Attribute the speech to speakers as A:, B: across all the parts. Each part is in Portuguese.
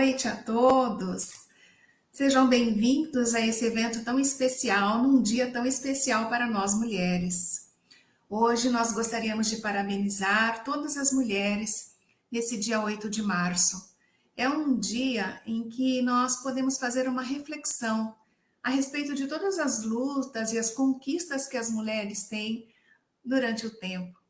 A: noite a todos. Sejam bem-vindos a esse evento tão especial, num dia tão especial para nós mulheres. Hoje nós gostaríamos de parabenizar todas as mulheres nesse dia 8 de março. É um dia em que nós podemos fazer uma reflexão a respeito de todas as lutas e as conquistas que as mulheres têm durante o tempo.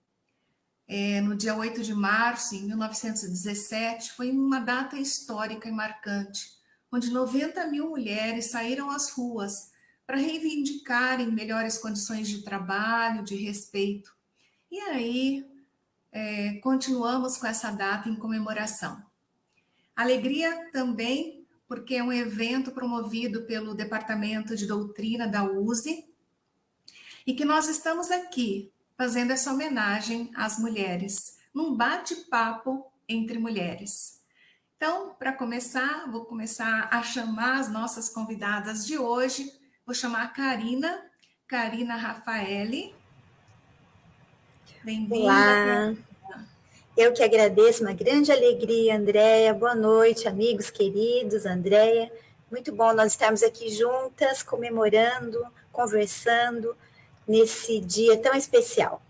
A: No dia 8 de março, em 1917, foi uma data histórica e marcante, onde 90 mil mulheres saíram às ruas para reivindicarem melhores condições de trabalho, de respeito. E aí, continuamos com essa data em comemoração. Alegria também, porque é um evento promovido pelo Departamento de Doutrina da USE, e que nós estamos aqui fazendo essa homenagem às mulheres, num bate-papo entre mulheres. Então, para começar, vou começar a chamar as nossas convidadas de hoje. Vou chamar a Karina Rafaeli. Bem-vinda.
B: Olá, eu que agradeço, uma grande alegria, Andréia. Boa noite, amigos queridos, Andréia. Muito bom nós estarmos aqui juntas, comemorando, conversando, nesse dia tão especial.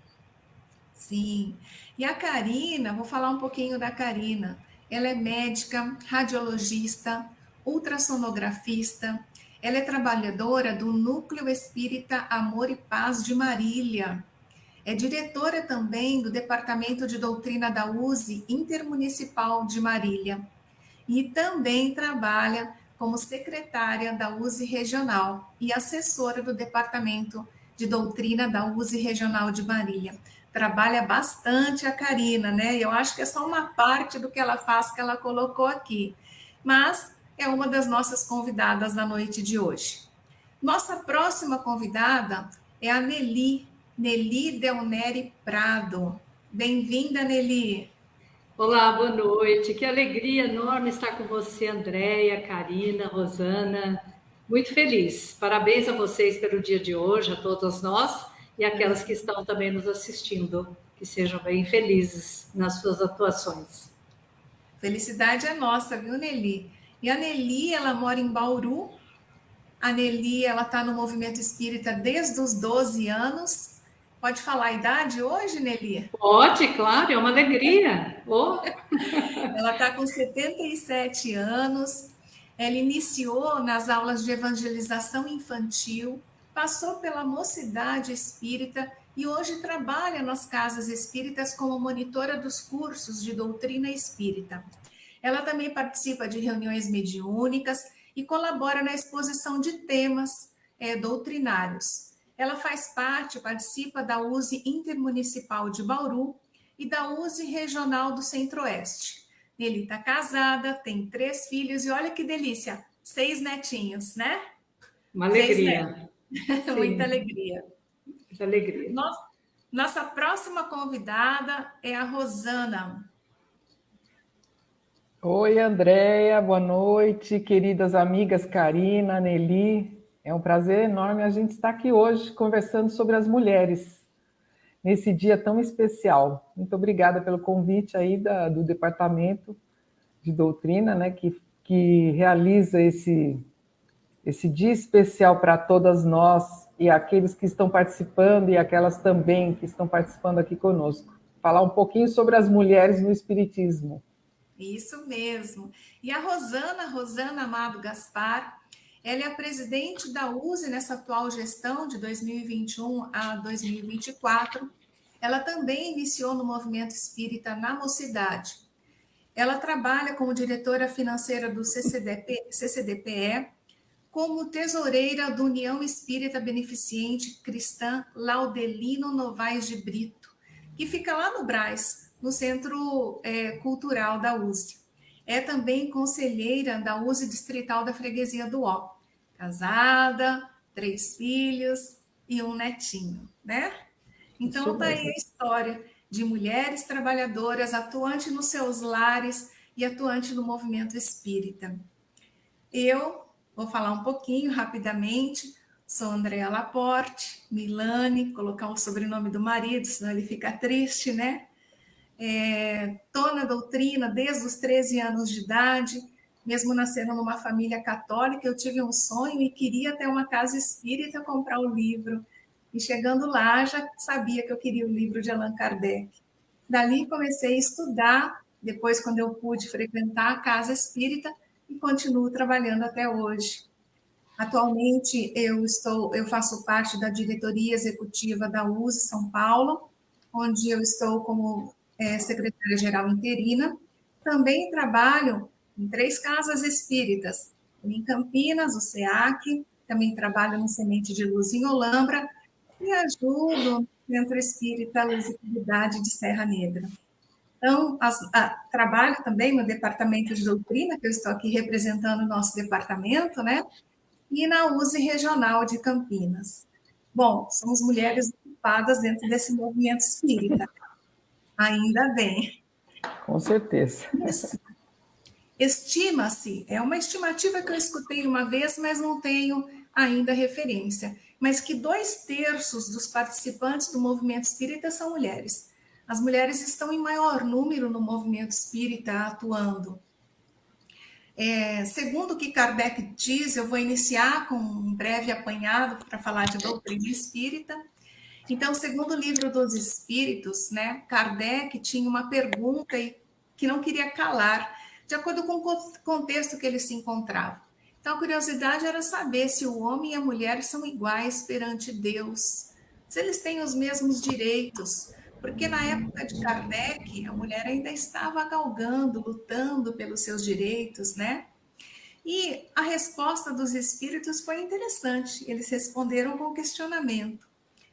A: Sim, e a Karina, vou falar um pouquinho da Karina. Ela é médica, radiologista, ultrassonografista, ela é trabalhadora do Núcleo Espírita Amor e Paz de Marília. É diretora também do Departamento de Doutrina da USE Intermunicipal de Marília. E também trabalha como secretária da USE Regional e assessora do Departamento de Doutrina da USE Regional de Marília. Trabalha bastante a Karina, né? Eu acho que é só uma parte do que ela faz que ela colocou aqui. Mas é uma das nossas convidadas da noite de hoje. Nossa próxima convidada é a Nelly Delneri Prado. Bem-vinda, Nelly.
C: Olá, boa noite. Que alegria enorme estar com você, Andréia, Karina, Rosana. Muito feliz. Parabéns a vocês pelo dia de hoje, a todas nós e aquelas que estão também nos assistindo. Que sejam bem felizes nas suas atuações.
A: Felicidade é nossa, viu, Nelly? E a Nelly, ela mora em Bauru. A Nelly, ela está no movimento espírita desde os 12 anos. Pode falar a idade hoje, Nelly?
C: Pode, claro, é uma alegria. Oh.
A: Ela está com 77 anos. Ela iniciou nas aulas de evangelização infantil, passou pela mocidade espírita e hoje trabalha nas casas espíritas como monitora dos cursos de doutrina espírita. Ela também participa de reuniões mediúnicas e colabora na exposição de temas doutrinários. Ela faz parte, participa da USE Intermunicipal de Bauru e da USE Regional do Centro-Oeste. Ele está casada, tem 3 filhos e olha que delícia, 6 netinhos, né?
C: Uma alegria.
A: Muita alegria.
C: Muita alegria.
A: Nossa próxima convidada é a Rosana.
D: Oi, Andréia, boa noite, queridas amigas Karina, Nelly. É um prazer enorme a gente estar aqui hoje conversando sobre as mulheres, nesse dia tão especial. Muito obrigada pelo convite aí do Departamento de Doutrina, né, que realiza esse dia especial para todas nós e aqueles que estão participando e aquelas também que estão participando aqui conosco. Falar um pouquinho sobre as mulheres no Espiritismo.
A: Isso mesmo. E a Rosana Amado Gaspar, ela é a presidente da USE nessa atual gestão de 2021 a 2024. Ela também iniciou no movimento espírita na mocidade. Ela trabalha como diretora financeira do CCDPE, como tesoureira do União Espírita Beneficente Cristã Laudelino Novaes de Brito, que fica lá no Brás, no Centro Cultural da USE. É também conselheira da USE Distrital da Freguesia do Ó. Casada, 3 filhos e um netinho, né? Então, tá aí a história de mulheres trabalhadoras atuantes nos seus lares e atuantes no movimento espírita. Eu vou falar um pouquinho, rapidamente. Sou Andréa Laporte, Milane, colocar o sobrenome do marido, senão ele fica triste, né? Estou na doutrina desde os 13 anos de idade, mesmo nascendo numa família católica, eu tive um sonho e queria ter uma casa espírita, comprar o livro. E chegando lá, já sabia que eu queria o livro de Allan Kardec. Dali comecei a estudar, depois quando eu pude frequentar a casa espírita, e continuo trabalhando até hoje. Atualmente eu faço parte da diretoria executiva da USE São Paulo, onde eu estou como secretária-geral interina. Também trabalho em 3 casas espíritas, em Campinas, o SEAC, também trabalho no Semente de Luz em Olambra e ajudo no Centro Espírita Luz e Caridade de Serra Negra. Então, trabalho também no departamento de doutrina, que eu estou aqui representando o nosso departamento, né? E na USE Regional de Campinas. Bom, somos mulheres ocupadas dentro desse movimento espírita. Ainda bem.
D: Com certeza.
A: Estima-se, é uma estimativa que eu escutei uma vez, mas não tenho ainda referência, mas que 2/3 dos participantes do movimento espírita são mulheres. As mulheres estão em maior número no movimento espírita atuando. Segundo o que Kardec diz, eu vou iniciar com um breve apanhado para falar de doutrina espírita. Então, segundo o Livro dos Espíritos, né, Kardec tinha uma pergunta que não queria calar, de acordo com o contexto que ele se encontrava. Então, a curiosidade era saber se o homem e a mulher são iguais perante Deus, se eles têm os mesmos direitos, porque na época de Kardec, a mulher ainda estava galgando, lutando pelos seus direitos, né? E a resposta dos espíritos foi interessante, eles responderam com questionamento.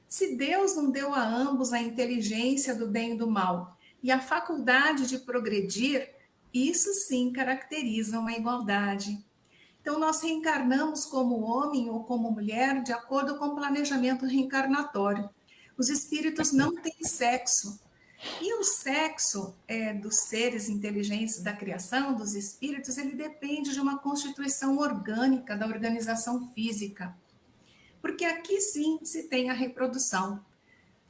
A: Se Deus não deu a ambos a inteligência do bem e do mal e a faculdade de progredir, isso sim caracteriza uma igualdade. Então, nós reencarnamos como homem ou como mulher de acordo com o planejamento reencarnatório. Os espíritos não têm sexo. E o sexo dos seres inteligentes da criação, dos espíritos, ele depende de uma constituição orgânica, da organização física. Porque aqui sim se tem a reprodução.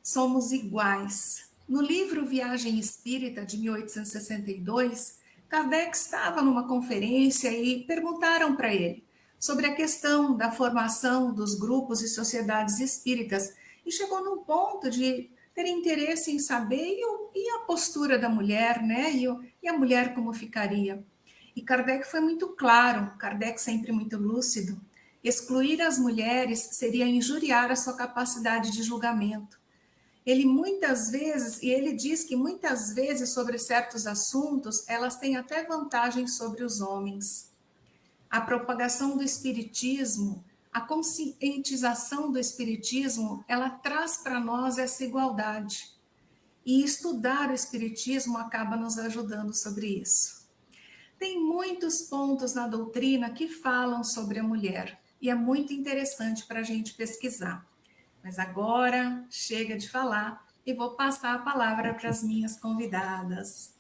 A: Somos iguais. No livro Viagem Espírita, de 1862, Kardec estava numa conferência e perguntaram para ele sobre a questão da formação dos grupos e sociedades espíritas e chegou num ponto de ter interesse em saber e a postura da mulher, né? E a mulher como ficaria. E Kardec foi muito claro, Kardec sempre muito lúcido, excluir as mulheres seria injuriar a sua capacidade de julgamento. Ele diz que muitas vezes sobre certos assuntos, elas têm até vantagem sobre os homens. A propagação do espiritismo, a conscientização do espiritismo, ela traz para nós essa igualdade. E estudar o espiritismo acaba nos ajudando sobre isso. Tem muitos pontos na doutrina que falam sobre a mulher, e é muito interessante para a gente pesquisar. Mas agora chega de falar e vou passar a palavra para as minhas convidadas.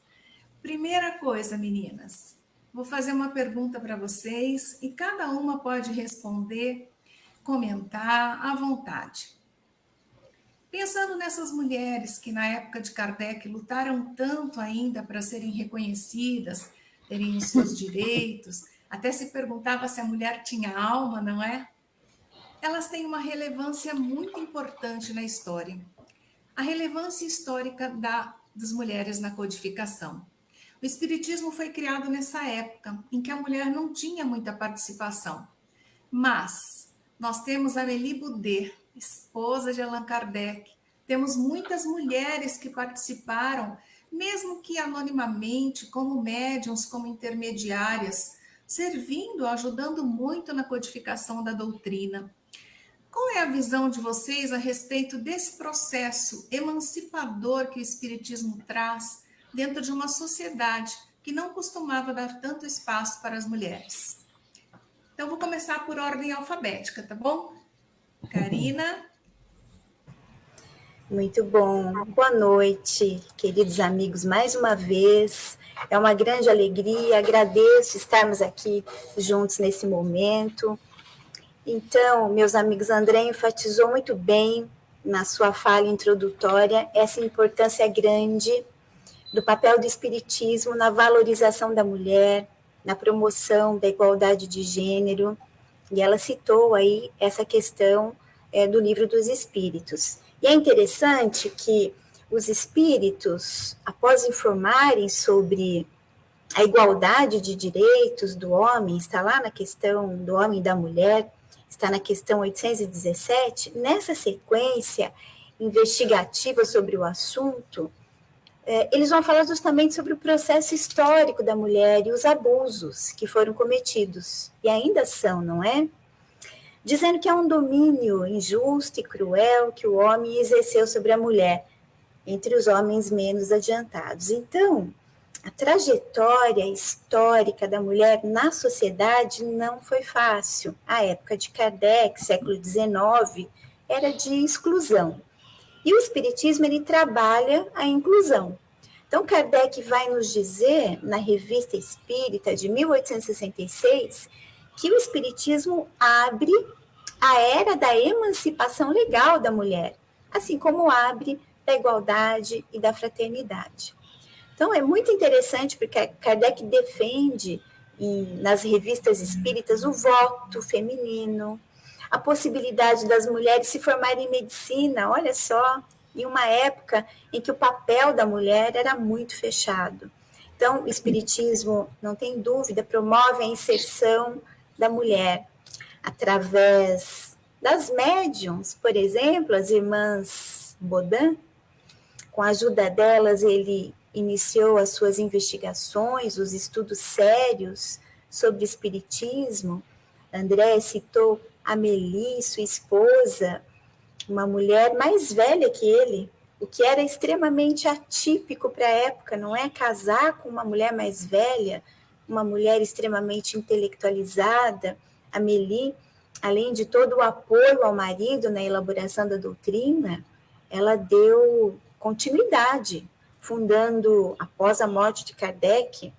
A: Primeira coisa, meninas, vou fazer uma pergunta para vocês e cada uma pode responder, comentar à vontade. Pensando nessas mulheres que na época de Kardec lutaram tanto ainda para serem reconhecidas, terem os seus direitos, até se perguntava se a mulher tinha alma, não é? Elas têm uma relevância muito importante na história. A relevância histórica das mulheres na codificação. O espiritismo foi criado nessa época, em que a mulher não tinha muita participação. Mas nós temos a Amélie Boudet, esposa de Allan Kardec. Temos muitas mulheres que participaram, mesmo que anonimamente, como médiuns, como intermediárias, servindo, ajudando muito na codificação da doutrina. Qual é a visão de vocês a respeito desse processo emancipador que o Espiritismo traz dentro de uma sociedade que não costumava dar tanto espaço para as mulheres? Então, vou começar por ordem alfabética, tá bom? Karina.
B: Muito bom. Boa noite, queridos amigos, mais uma vez. É uma grande alegria, agradeço estarmos aqui juntos nesse momento. Então, meus amigos, André enfatizou muito bem na sua fala introdutória essa importância grande do papel do espiritismo na valorização da mulher, na promoção da igualdade de gênero, e ela citou aí essa questão do Livro dos Espíritos. E é interessante que os espíritos, após informarem sobre a igualdade de direitos do homem, está lá na questão do homem e da mulher, está na questão 817, nessa sequência investigativa sobre o assunto, eles vão falar justamente sobre o processo histórico da mulher e os abusos que foram cometidos, e ainda são, não é? Dizendo que é um domínio injusto e cruel que o homem exerceu sobre a mulher, entre os homens menos adiantados. Então, a trajetória histórica da mulher na sociedade não foi fácil. A época de Kardec, século XIX, era de exclusão. E o Espiritismo, ele trabalha a inclusão. Então, Kardec vai nos dizer, na Revista Espírita, de 1866, que o Espiritismo abre a era da emancipação legal da mulher, assim como abre da igualdade e da fraternidade. Então, é muito interessante, porque Kardec defende, nas revistas espíritas, o voto feminino, a possibilidade das mulheres se formarem em medicina, olha só, em uma época em que o papel da mulher era muito fechado. Então, o Espiritismo, não tem dúvida, promove a inserção da mulher através das médiuns, por exemplo, as irmãs Bodin. Com a ajuda delas, ele iniciou as suas investigações, os estudos sérios sobre espiritismo. André citou Amélie, sua esposa, uma mulher mais velha que ele, o que era extremamente atípico para a época, não é? Casar com uma mulher mais velha, uma mulher extremamente intelectualizada. Amélie, além de todo o apoio ao marido na elaboração da doutrina, ela deu continuidade, fundando, após a morte de Kardec,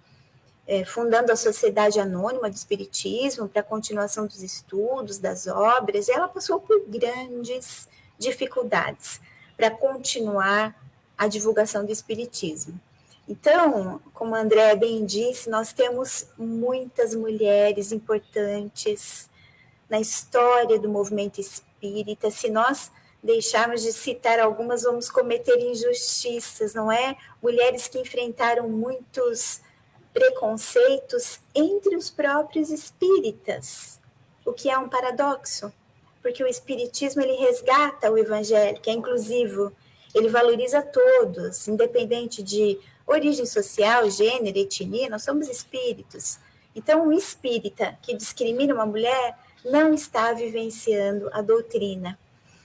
B: fundando a Sociedade Anônima do Espiritismo para a continuação dos estudos, das obras, e ela passou por grandes dificuldades para continuar a divulgação do Espiritismo. Então, como a Andréa bem disse, nós temos muitas mulheres importantes na história do movimento espírita. Se nós deixarmos de citar algumas, vamos cometer injustiças, não é? Mulheres que enfrentaram muitos preconceitos entre os próprios espíritas, o que é um paradoxo, porque o espiritismo, ele resgata o evangelho, que é inclusivo, ele valoriza todos, independente de origem social, gênero, etnia, nós somos espíritos. Então, um espírita que discrimina uma mulher não está vivenciando a doutrina.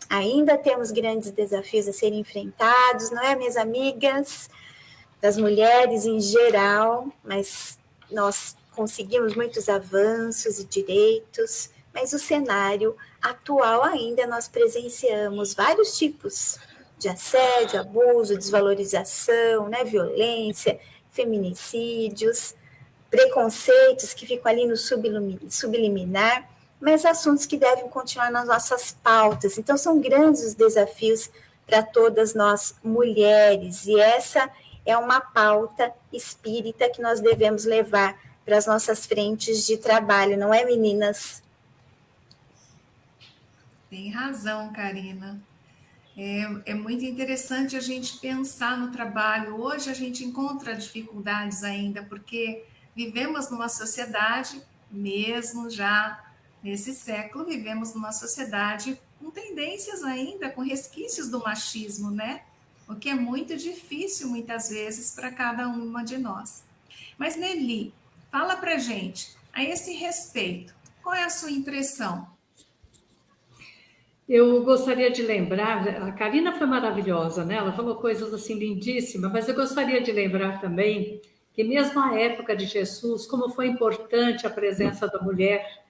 B: Ainda temos grandes desafios a serem enfrentados, não é, minhas amigas? Das mulheres em geral, mas nós conseguimos muitos avanços e direitos, mas o cenário atual ainda nós presenciamos vários tipos de assédio, abuso, desvalorização, né, violência, feminicídios, preconceitos que ficam ali no subliminar, mas assuntos que devem continuar nas nossas pautas. Então, são grandes os desafios para todas nós mulheres, e essa é uma pauta espírita que nós devemos levar para as nossas frentes de trabalho, não é, meninas?
A: Tem razão, Karina. É muito interessante a gente pensar no trabalho. Hoje a gente encontra dificuldades ainda, porque vivemos numa sociedade, mesmo já nesse século, vivemos numa sociedade com tendências ainda, com resquícios do machismo, né? O que é muito difícil, muitas vezes, para cada uma de nós. Mas, Nelly, fala para a gente, a esse respeito, qual é a sua impressão?
C: Eu gostaria de lembrar, a Karina foi maravilhosa, né? Ela falou coisas assim lindíssimas, mas eu gostaria de lembrar também que mesmo a época de Jesus, como foi importante a presença da mulher,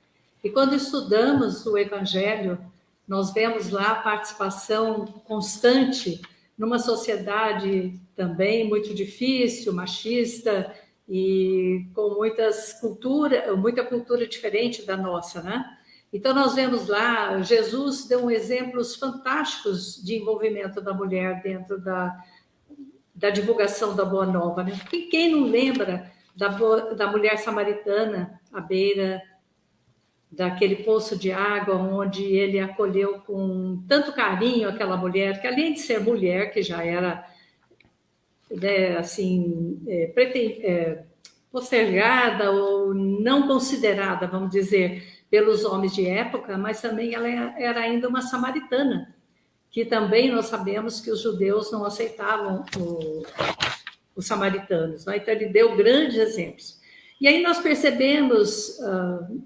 C: e quando estudamos o Evangelho, nós vemos lá a participação constante numa sociedade também muito difícil, machista, e com muita cultura diferente da nossa, né? Então, nós vemos lá, Jesus deu exemplos fantásticos de envolvimento da mulher dentro da divulgação da Boa Nova, né? Quem não lembra da mulher samaritana à beira daquele poço de água, onde ele acolheu com tanto carinho aquela mulher, que além de ser mulher, que já era, né, assim, postergada ou não considerada, vamos dizer, pelos homens de época, mas também ela era ainda uma samaritana, que também nós sabemos que os judeus não aceitavam os samaritanos, né? Então ele deu grandes exemplos. E aí nós percebemos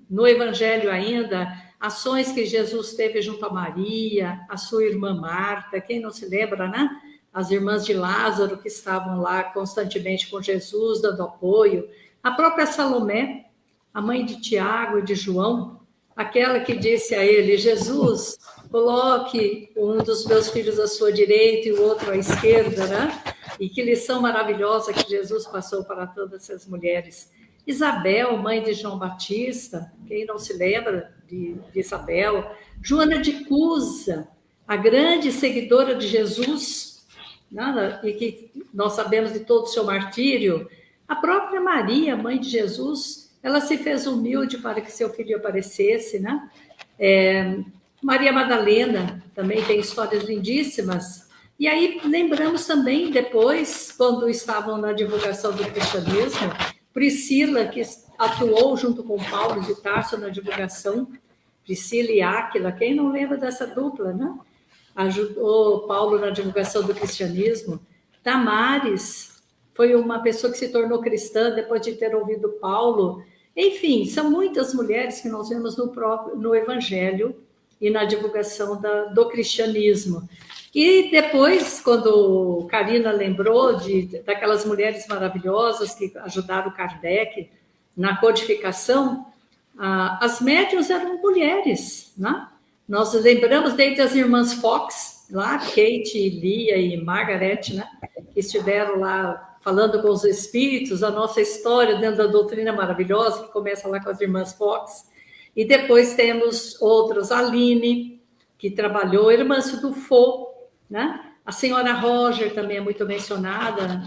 C: no Evangelho ainda ações que Jesus teve junto a Maria, a sua irmã Marta, quem não se lembra, né? As irmãs de Lázaro que estavam lá constantemente com Jesus, dando apoio. A própria Salomé, a mãe de Tiago e de João, aquela que disse a ele: Jesus, coloque um dos meus filhos à sua direita e o outro à esquerda, né? E que lição maravilhosa que Jesus passou para todas essas mulheres. Isabel, mãe de João Batista, quem não se lembra de Isabel? Joana de Cusa, a grande seguidora de Jesus, né? E que nós sabemos de todo o seu martírio. A própria Maria, mãe de Jesus, ela se fez humilde para que seu filho aparecesse, né? Maria Madalena também tem histórias lindíssimas. E aí lembramos também depois, quando estavam na divulgação do cristianismo, Priscila, que atuou junto com Paulo de Tarso na divulgação, Priscila e Áquila, quem não lembra dessa dupla, né? Ajudou Paulo na divulgação do cristianismo. Damares foi uma pessoa que se tornou cristã depois de ter ouvido Paulo. Enfim, são muitas mulheres que nós vemos no Evangelho e na divulgação do cristianismo. E depois, quando Karina lembrou daquelas mulheres maravilhosas que ajudaram Kardec na codificação, as médiuns eram mulheres, né? Nós lembramos desde as irmãs Fox, lá, Kate, Lia e Margaret, né? Que estiveram lá falando com os espíritos, a nossa história dentro da doutrina maravilhosa, que começa lá com as irmãs Fox. E depois temos outros, a Aline, que trabalhou, a irmã Dufaux, né? A senhora Roger também é muito mencionada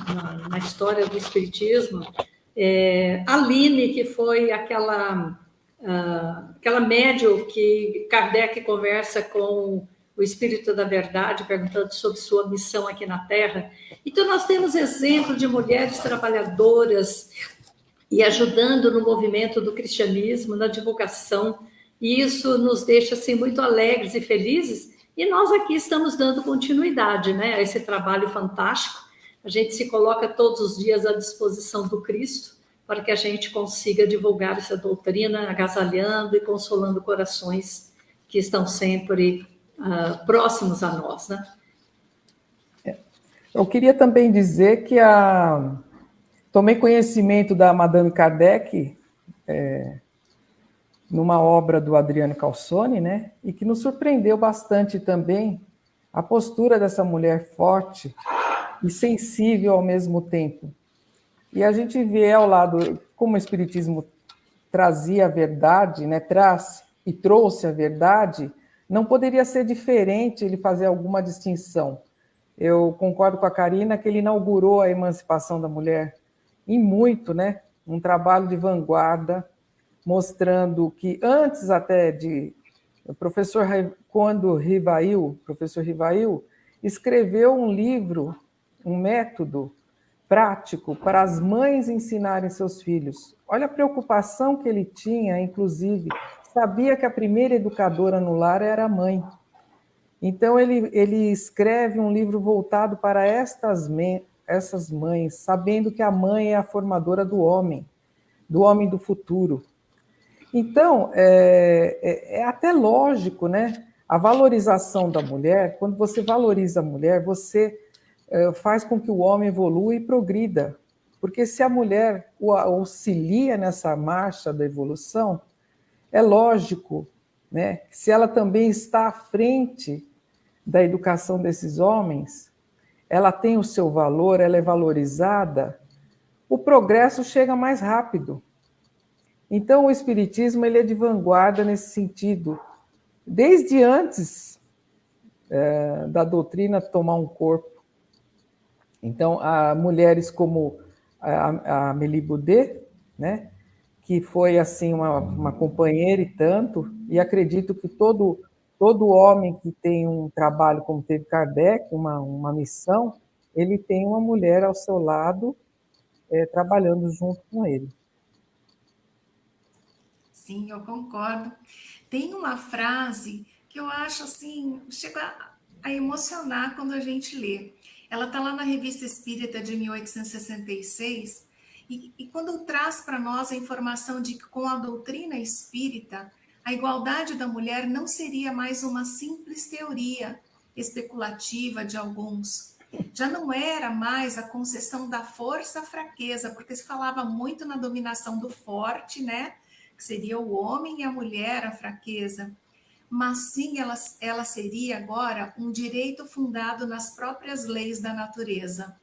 C: na história do espiritismo. A Aline, que foi aquela médium que Kardec conversa com o Espírito da Verdade, perguntando sobre sua missão aqui na Terra. Então, nós temos exemplo de mulheres trabalhadoras e ajudando no movimento do cristianismo, na divulgação, e isso nos deixa assim, muito alegres e felizes, e nós aqui estamos dando continuidade, né, a esse trabalho fantástico. A gente se coloca todos os dias à disposição do Cristo, para que a gente consiga divulgar essa doutrina, agasalhando e consolando corações que estão sempre próximos a nós, né?
D: Eu queria também dizer que tomei conhecimento da Madame Kardec numa obra do Adriano Calzone, né? E que nos surpreendeu bastante também a postura dessa mulher forte e sensível ao mesmo tempo. E a gente vê ao lado como o Espiritismo trazia a verdade, né? Traz e trouxe a verdade, não poderia ser diferente ele fazer alguma distinção. Eu concordo com a Karina que ele inaugurou a emancipação da mulher em muito, né? Um trabalho de vanguarda, mostrando que antes até de o professor Rivail escreveu um livro, um método prático para as mães ensinarem seus filhos. Olha a preocupação que ele tinha, inclusive, sabia que a primeira educadora no lar era a mãe. Então, ele escreve um livro voltado para essas mães, sabendo que a mãe é a formadora do homem do futuro. Então, é até lógico, né? A valorização da mulher, quando você valoriza a mulher, você faz com que o homem evolua e progrida. Porque se a mulher o auxilia nessa marcha da evolução, é lógico, né? Se ela também está à frente da educação desses homens, ela tem o seu valor, ela é valorizada, o progresso chega mais rápido. Então, o Espiritismo ele é de vanguarda nesse sentido, desde antes da doutrina tomar um corpo. Então, há mulheres como a Amélie Boudet, né? Que foi assim uma companheira e tanto, e acredito que todo homem que tem um trabalho como teve Kardec, uma missão, ele tem uma mulher ao seu lado trabalhando junto com ele.
A: Sim, eu concordo. Tem uma frase que eu acho assim, chega a emocionar quando a gente lê. Ela está lá na Revista Espírita de 1866, e quando traz para nós a informação de que com a doutrina espírita, a igualdade da mulher não seria mais uma simples teoria especulativa de alguns. Já não era mais a concessão da força à fraqueza, porque se falava muito na dominação do forte, né? Que seria o homem e a mulher a fraqueza. Mas sim, ela seria agora um direito fundado nas próprias leis da natureza.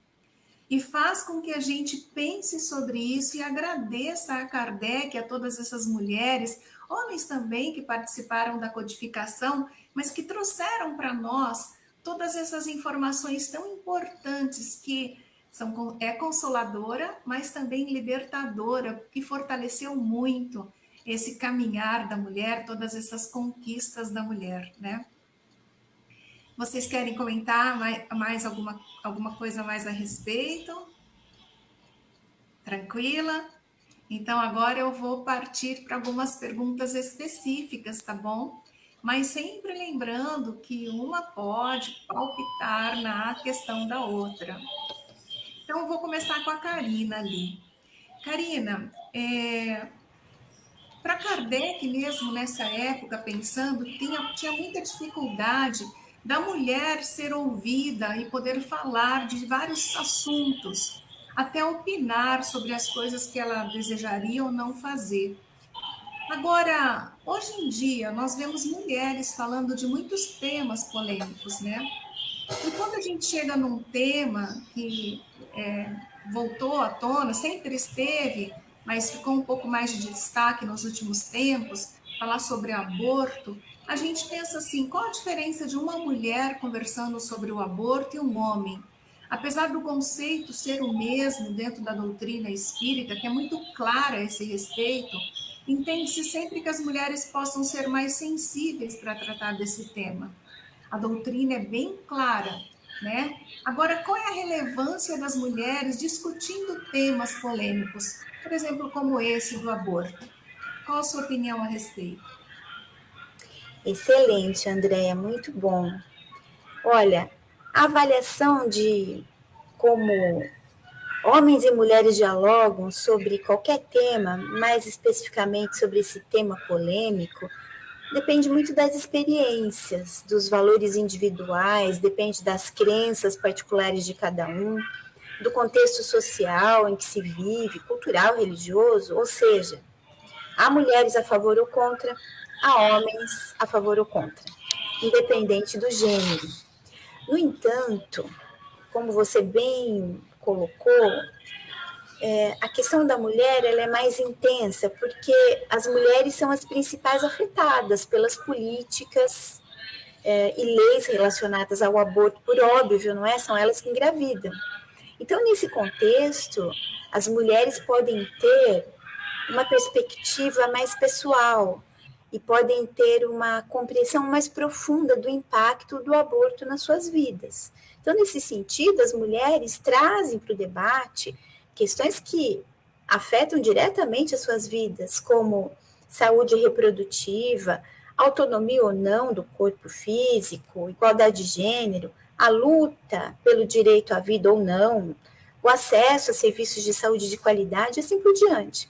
A: E faz com que a gente pense sobre isso e agradeça a Kardec, a todas essas mulheres, homens também que participaram da codificação, mas que trouxeram para nós todas essas informações tão importantes que é consoladora, mas também libertadora, que fortaleceu muito esse caminhar da mulher, todas essas conquistas da mulher, né? Vocês querem comentar mais alguma coisa mais a respeito? Tranquila? Então, agora eu vou partir para algumas perguntas específicas, tá bom? Mas sempre lembrando que uma pode palpitar na questão da outra. Então, eu vou começar com a Karina ali. Karina, para Kardec mesmo, nessa época, pensando, tinha muita dificuldade da mulher ser ouvida e poder falar de vários assuntos, até opinar sobre as coisas que ela desejaria ou não fazer. Agora, hoje em dia, nós vemos mulheres falando de muitos temas polêmicos, né? E quando a gente chega num tema que voltou à tona, sempre esteve, mas ficou um pouco mais de destaque nos últimos tempos, falar sobre aborto, a gente pensa assim, qual a diferença de uma mulher conversando sobre o aborto e um homem? Apesar do conceito ser o mesmo dentro da doutrina espírita, que é muito clara a esse respeito, entende-se sempre que as mulheres possam ser mais sensíveis para tratar desse tema. A doutrina é bem clara, né? Agora, qual é a relevância das mulheres discutindo temas polêmicos, por exemplo, como esse do aborto? Qual a sua opinião a respeito?
B: Excelente, Andréia, muito bom. Olha, a avaliação de como homens e mulheres dialogam sobre qualquer tema, mais especificamente sobre esse tema polêmico, depende muito das experiências, dos valores individuais, depende das crenças particulares de cada um, do contexto social em que se vive, cultural, religioso, ou seja, há mulheres a favor ou contra, há homens a favor ou contra, independente do gênero. No entanto, como você bem colocou, a questão da mulher ela é mais intensa, porque as mulheres são as principais afetadas pelas políticas e leis relacionadas ao aborto, por óbvio, não é? São elas que engravidam. Então, nesse contexto, as mulheres podem ter uma perspectiva mais pessoal e podem ter uma compreensão mais profunda do impacto do aborto nas suas vidas. Então, nesse sentido, as mulheres trazem para o debate questões que afetam diretamente as suas vidas, como saúde reprodutiva, autonomia ou não do corpo físico, igualdade de gênero, a luta pelo direito à vida ou não, o acesso a serviços de saúde de qualidade e assim por diante.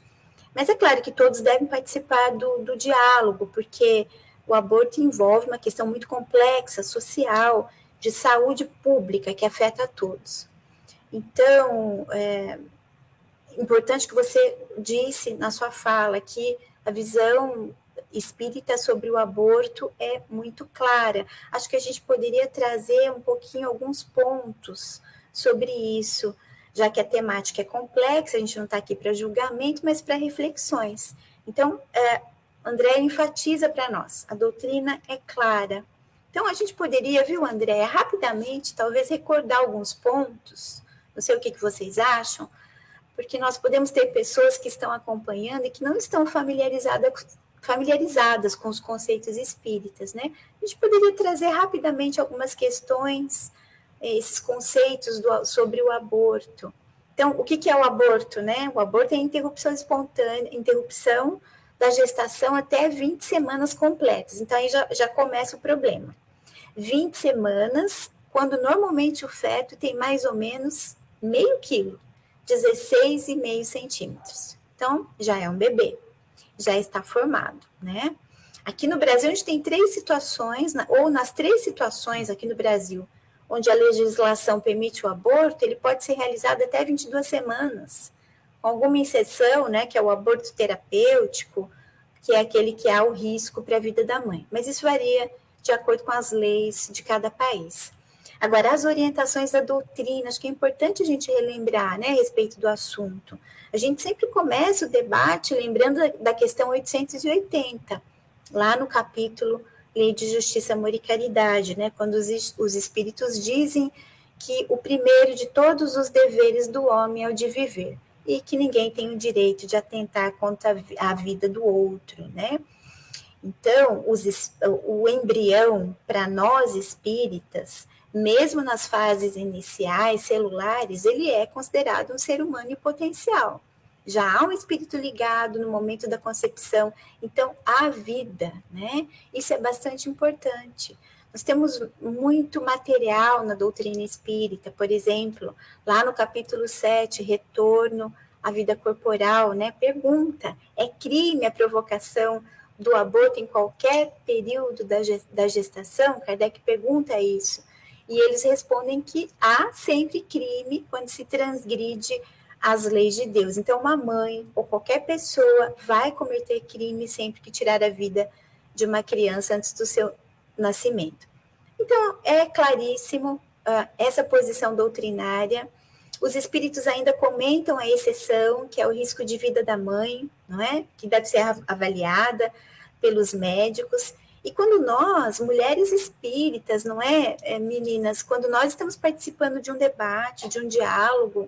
B: Mas é claro que todos devem participar do diálogo, porque o aborto envolve uma questão muito complexa, social, de saúde pública, que afeta a todos. Então, é importante que você disse na sua fala que a visão espírita sobre o aborto é muito clara. Acho que a gente poderia trazer um pouquinho alguns pontos sobre isso, já que a temática é complexa, a gente não está aqui para julgamento, mas para reflexões. Então, André enfatiza para nós, a doutrina é clara. Então, a gente poderia, viu, André, rapidamente, talvez recordar alguns pontos, não sei o que vocês acham, porque nós podemos ter pessoas que estão acompanhando e que não estão familiarizadas com os conceitos espíritas, né? A gente poderia trazer rapidamente algumas questões, esses conceitos sobre o aborto. Então, o que é o aborto, né? O aborto é a interrupção espontânea, interrupção da gestação até 20 semanas completas. Então, aí já começa o problema. 20 semanas, quando normalmente o feto tem mais ou menos meio quilo, 16,5 centímetros. Então, já é um bebê, já está formado, né? Aqui no Brasil, a gente tem 3 situações, ou nas 3 situações aqui no Brasil, onde a legislação permite o aborto, ele pode ser realizado até 22 semanas, com alguma exceção, né, que é o aborto terapêutico, que é aquele que há o risco para a vida da mãe. Mas isso varia de acordo com as leis de cada país. Agora, as orientações da doutrina, acho que é importante a gente relembrar, né, a respeito do assunto. A gente sempre começa o debate lembrando da questão 880, lá no capítulo Lei de Justiça, Amor e Caridade, né, quando os espíritos dizem que o primeiro de todos os deveres do homem é o de viver, e que ninguém tem o direito de atentar contra a vida do outro, né? Então, o embrião, para nós espíritas, mesmo nas fases iniciais, celulares, ele é considerado um ser humano em potencial. Já há um espírito ligado no momento da concepção, então há vida, né? Isso é bastante importante. Nós temos muito material na doutrina espírita, por exemplo, lá no capítulo 7, Retorno à Vida Corporal, né? Pergunta, é crime a provocação do aborto em qualquer período da gestação? Kardec pergunta isso. E eles respondem que há sempre crime quando se transgride as leis de Deus. Então, uma mãe ou qualquer pessoa vai cometer crime sempre que tirar a vida de uma criança antes do seu nascimento. Então, é claríssimo essa posição doutrinária. Os espíritos ainda comentam a exceção, que é o risco de vida da mãe, não é? Que deve ser avaliada pelos médicos. E quando nós, mulheres espíritas, não é, meninas, quando nós estamos participando de um debate, de um diálogo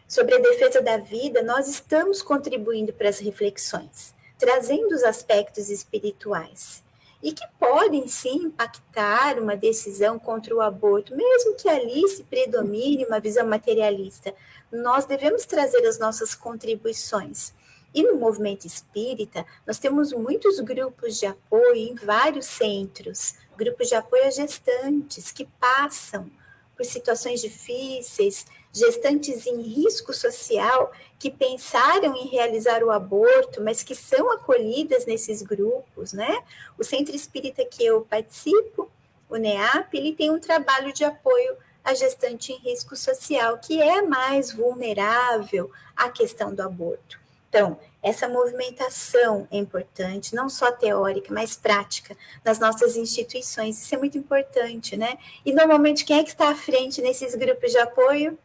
B: sobre a defesa da vida, nós estamos contribuindo para as reflexões, trazendo os aspectos espirituais, e que podem sim impactar uma decisão contra o aborto, mesmo que ali se predomine uma visão materialista. Nós devemos trazer as nossas contribuições. E no movimento espírita, nós temos muitos grupos de apoio em vários centros, grupos de apoio a gestantes que passam por situações difíceis, gestantes em risco social, que pensaram em realizar o aborto, mas que são acolhidas nesses grupos, né? O Centro Espírita que eu participo, o NEAP, ele tem um trabalho de apoio à gestante em risco social, que é mais vulnerável à questão do aborto. Então, essa movimentação é importante, não só teórica, mas prática, nas nossas instituições. Isso é muito importante, né? E, normalmente, quem é que está à frente nesses grupos de apoio?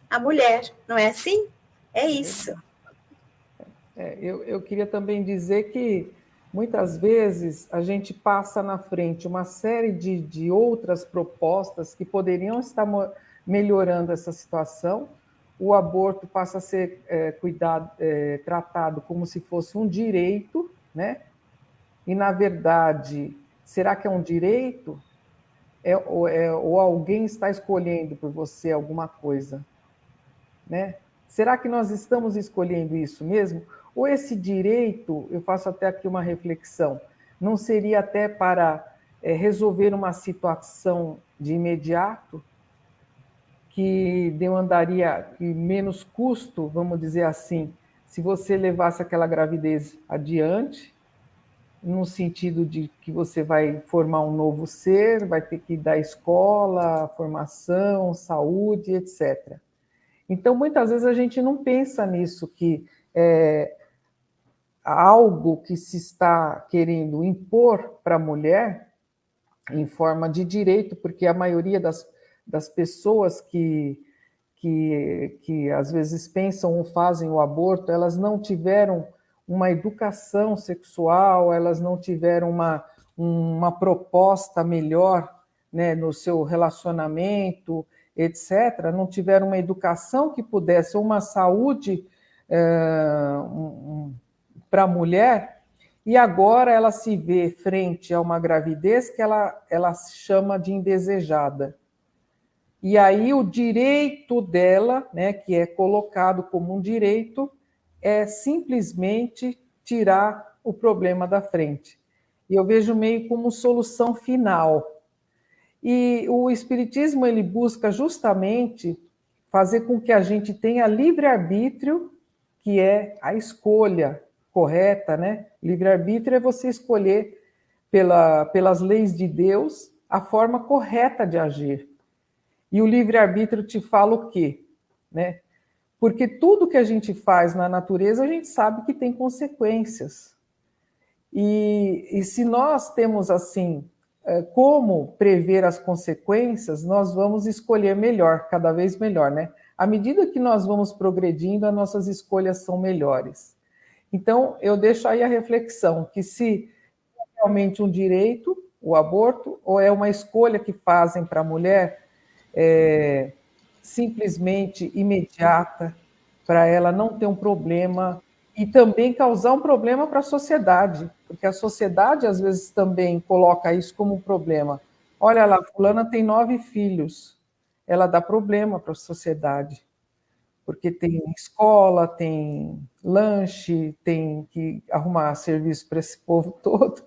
B: A mulher, não é assim? É isso.
D: Eu queria também dizer que, muitas vezes, a gente passa na frente uma série de outras propostas que poderiam estar melhorando essa situação. O aborto passa a ser tratado como se fosse um direito, né? E, na verdade, será que é um direito? Ou alguém está escolhendo por você alguma coisa? Né? Será que nós estamos escolhendo isso mesmo? Ou esse direito, eu faço até aqui uma reflexão, não seria até para resolver uma situação de imediato, que demandaria menos custo, vamos dizer assim, se você levasse aquela gravidez adiante, no sentido de que você vai formar um novo ser, vai ter que dar escola, formação, saúde, etc. Então, muitas vezes a gente não pensa nisso, que algo que se está querendo impor para a mulher em forma de direito, porque a maioria das pessoas que às vezes pensam ou fazem o aborto, elas não tiveram uma educação sexual, elas não tiveram uma proposta melhor, né, no seu relacionamento, etc., não tiveram uma educação que pudesse, ou uma saúde para a mulher, e agora ela se vê frente a uma gravidez que ela chama de indesejada. E aí o direito dela, né, que é colocado como um direito, é simplesmente tirar o problema da frente. E eu vejo meio como solução final. E o Espiritismo, ele busca justamente fazer com que a gente tenha livre-arbítrio, que é a escolha correta, né? Livre-arbítrio é você escolher pelas leis de Deus a forma correta de agir. E o livre-arbítrio te fala o quê? Né? Porque tudo que a gente faz na natureza, a gente sabe que tem consequências. E se nós temos, assim, como prever as consequências, nós vamos escolher melhor, cada vez melhor, né? À medida que nós vamos progredindo, as nossas escolhas são melhores. Então, eu deixo aí a reflexão, que se é realmente um direito, o aborto, ou é uma escolha que fazem para a mulher, simplesmente imediata, para ela não ter um problema e também causar um problema para a sociedade, porque a sociedade às vezes também coloca isso como um problema. Olha lá, fulana tem 9 filhos, ela dá problema para a sociedade, porque tem escola, tem lanche, tem que arrumar serviço para esse povo todo.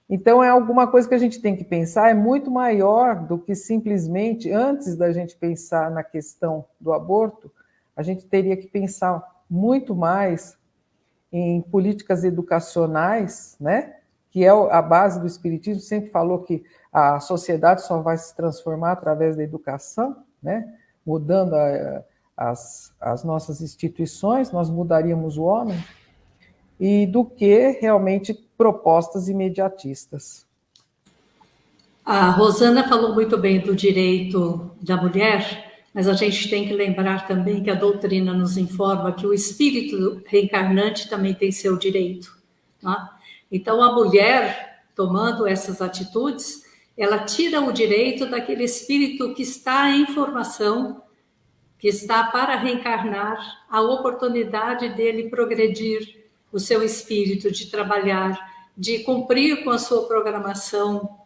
D: Então, é alguma coisa que a gente tem que pensar, é muito maior do que simplesmente, antes da gente pensar na questão do aborto, a gente teria que pensar muito mais em políticas educacionais, né? Que é a base do Espiritismo, sempre falou que a sociedade só vai se transformar através da educação, né? Mudando as nossas instituições, nós mudaríamos o homem, e do que realmente propostas imediatistas.
C: A Rosana falou muito bem do direito da mulher, mas a gente tem que lembrar também que a doutrina nos informa que o espírito reencarnante também tem seu direito. Tá? Então, a mulher, tomando essas atitudes, ela tira o direito daquele espírito que está em formação, que está para reencarnar, a oportunidade dele progredir o seu espírito, de trabalhar, de cumprir com a sua programação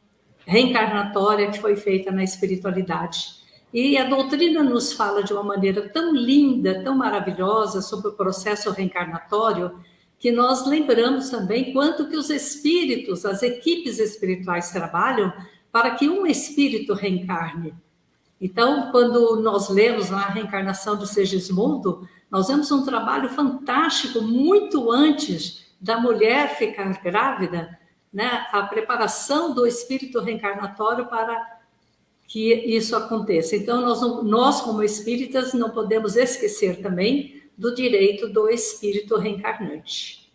C: reencarnatória que foi feita na espiritualidade. E a doutrina nos fala de uma maneira tão linda, tão maravilhosa sobre o processo reencarnatório, que nós lembramos também quanto que os espíritos, as equipes espirituais trabalham para que um espírito reencarne. Então, quando nós lemos lá a reencarnação de Segismundo, nós vemos um trabalho fantástico muito antes da mulher ficar grávida, né? A preparação do espírito reencarnatório para que isso aconteça. Então, nós como espíritas, não podemos esquecer também do direito do espírito reencarnante.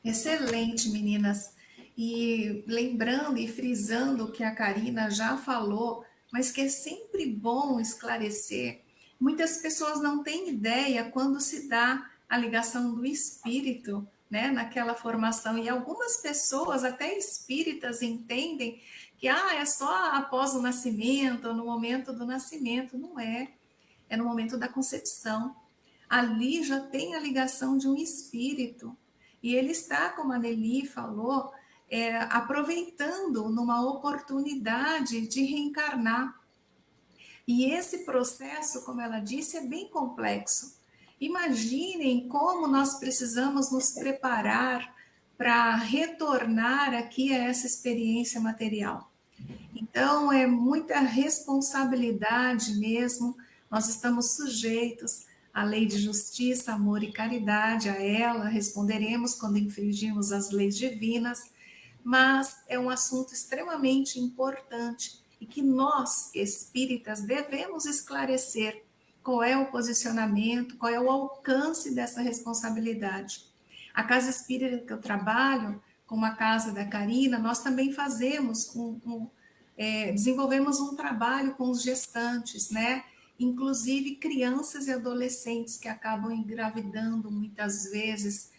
A: Excelente, meninas. E lembrando e frisando o que a Karina já falou, mas que é sempre bom esclarecer, muitas pessoas não têm ideia quando se dá a ligação do espírito, né, naquela formação. E algumas pessoas, até espíritas, entendem que é só após o nascimento, ou no momento do nascimento. Não é, é no momento da concepção. Ali já tem a ligação de um espírito. E ele está, como a Nelly falou, aproveitando numa oportunidade de reencarnar. E esse processo, como ela disse, é bem complexo. Imaginem como nós precisamos nos preparar para retornar aqui a essa experiência material. Então, é muita responsabilidade mesmo, nós estamos sujeitos à lei de justiça, amor e caridade, a ela responderemos quando infringirmos as leis divinas, mas é um assunto extremamente importante e que nós, espíritas, devemos esclarecer qual é o posicionamento, qual é o alcance dessa responsabilidade. A casa espírita que eu trabalho, como a casa da Karina, nós também fazemos desenvolvemos um trabalho com os gestantes, né? Inclusive crianças e adolescentes que acabam engravidando muitas vezes,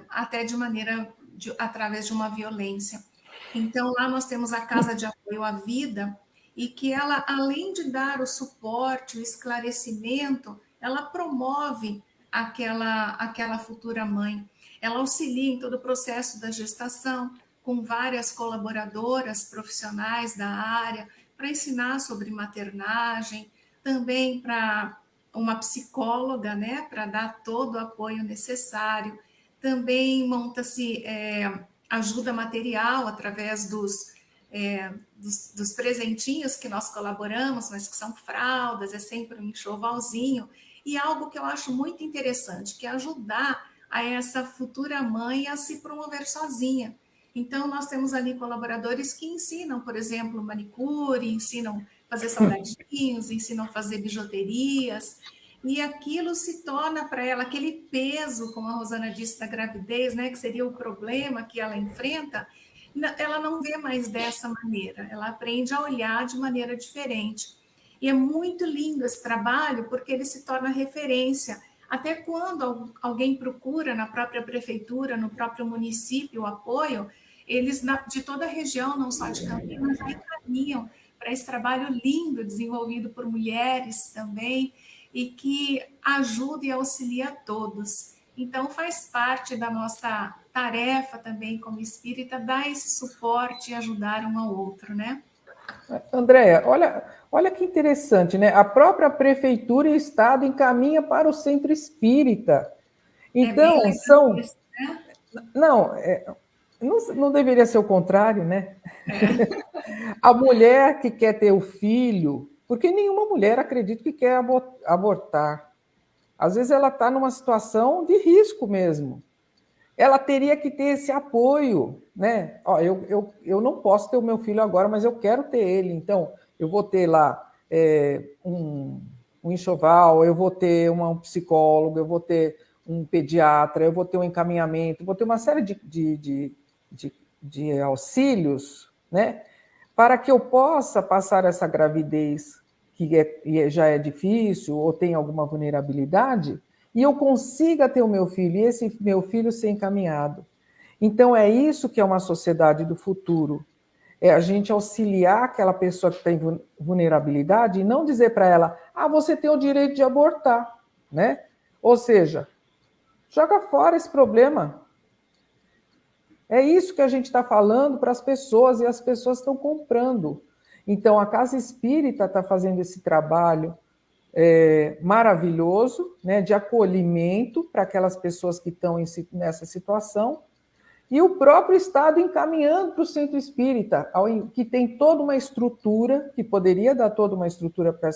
A: até de maneira, através de uma violência. Então, lá nós temos a Casa de Apoio à Vida, e que ela, além de dar o suporte, o esclarecimento, ela promove aquela futura mãe. Ela auxilia em todo o processo da gestação, com várias colaboradoras profissionais da área, para ensinar sobre maternagem, também para uma psicóloga, né, para dar todo o apoio necessário. Também monta-se ajuda material através dos presentinhos que nós colaboramos, mas que são fraldas, é sempre um enxovalzinho, e algo que eu acho muito interessante, que é ajudar a essa futura mãe a se promover sozinha. Então, nós temos ali colaboradores que ensinam, por exemplo, manicure, ensinam a fazer salgadinhos, ensinam a fazer bijuterias, e aquilo se torna para ela aquele peso, como a Rosana disse, da gravidez, né, que seria o problema que ela enfrenta, ela não vê mais dessa maneira, ela aprende a olhar de maneira diferente. E é muito lindo esse trabalho, porque ele se torna referência. Até quando alguém procura na própria prefeitura, no próprio município, o apoio, eles de toda a região, não só de Campinas, já encaminham para esse trabalho lindo, desenvolvido por mulheres também, e que ajuda e auxilia a todos. Então, faz parte da nossa tarefa também como espírita dar esse suporte e ajudar um ao outro, né?
D: Andréia, olha que interessante, né? A própria prefeitura e o Estado encaminha para o centro espírita. Então, são...
A: Isso, né?
D: Não deveria ser o contrário, né? A mulher que quer ter o filho, porque nenhuma mulher acredita que quer abortar. Às vezes ela está numa situação de risco mesmo. Ela teria que ter esse apoio, né? Ó, eu não posso ter o meu filho agora, mas eu quero ter ele. Então, eu vou ter lá um enxoval, eu vou ter um psicólogo, eu vou ter um pediatra, eu vou ter um encaminhamento, vou ter uma série de auxílios, né? Para que eu possa passar essa gravidez que já é difícil ou tem alguma vulnerabilidade, e eu consiga ter o meu filho, e esse meu filho ser encaminhado. Então, é isso que é uma sociedade do futuro. É a gente auxiliar aquela pessoa que tem vulnerabilidade e não dizer para ela, você tem o direito de abortar, né? Ou seja, joga fora esse problema. É isso que a gente está falando para as pessoas e as pessoas estão comprando. Então, a Casa Espírita está fazendo esse trabalho maravilhoso, né, de acolhimento para aquelas pessoas que estão nessa situação, e o próprio Estado encaminhando para o Centro Espírita, que tem toda uma estrutura, que poderia dar toda uma estrutura para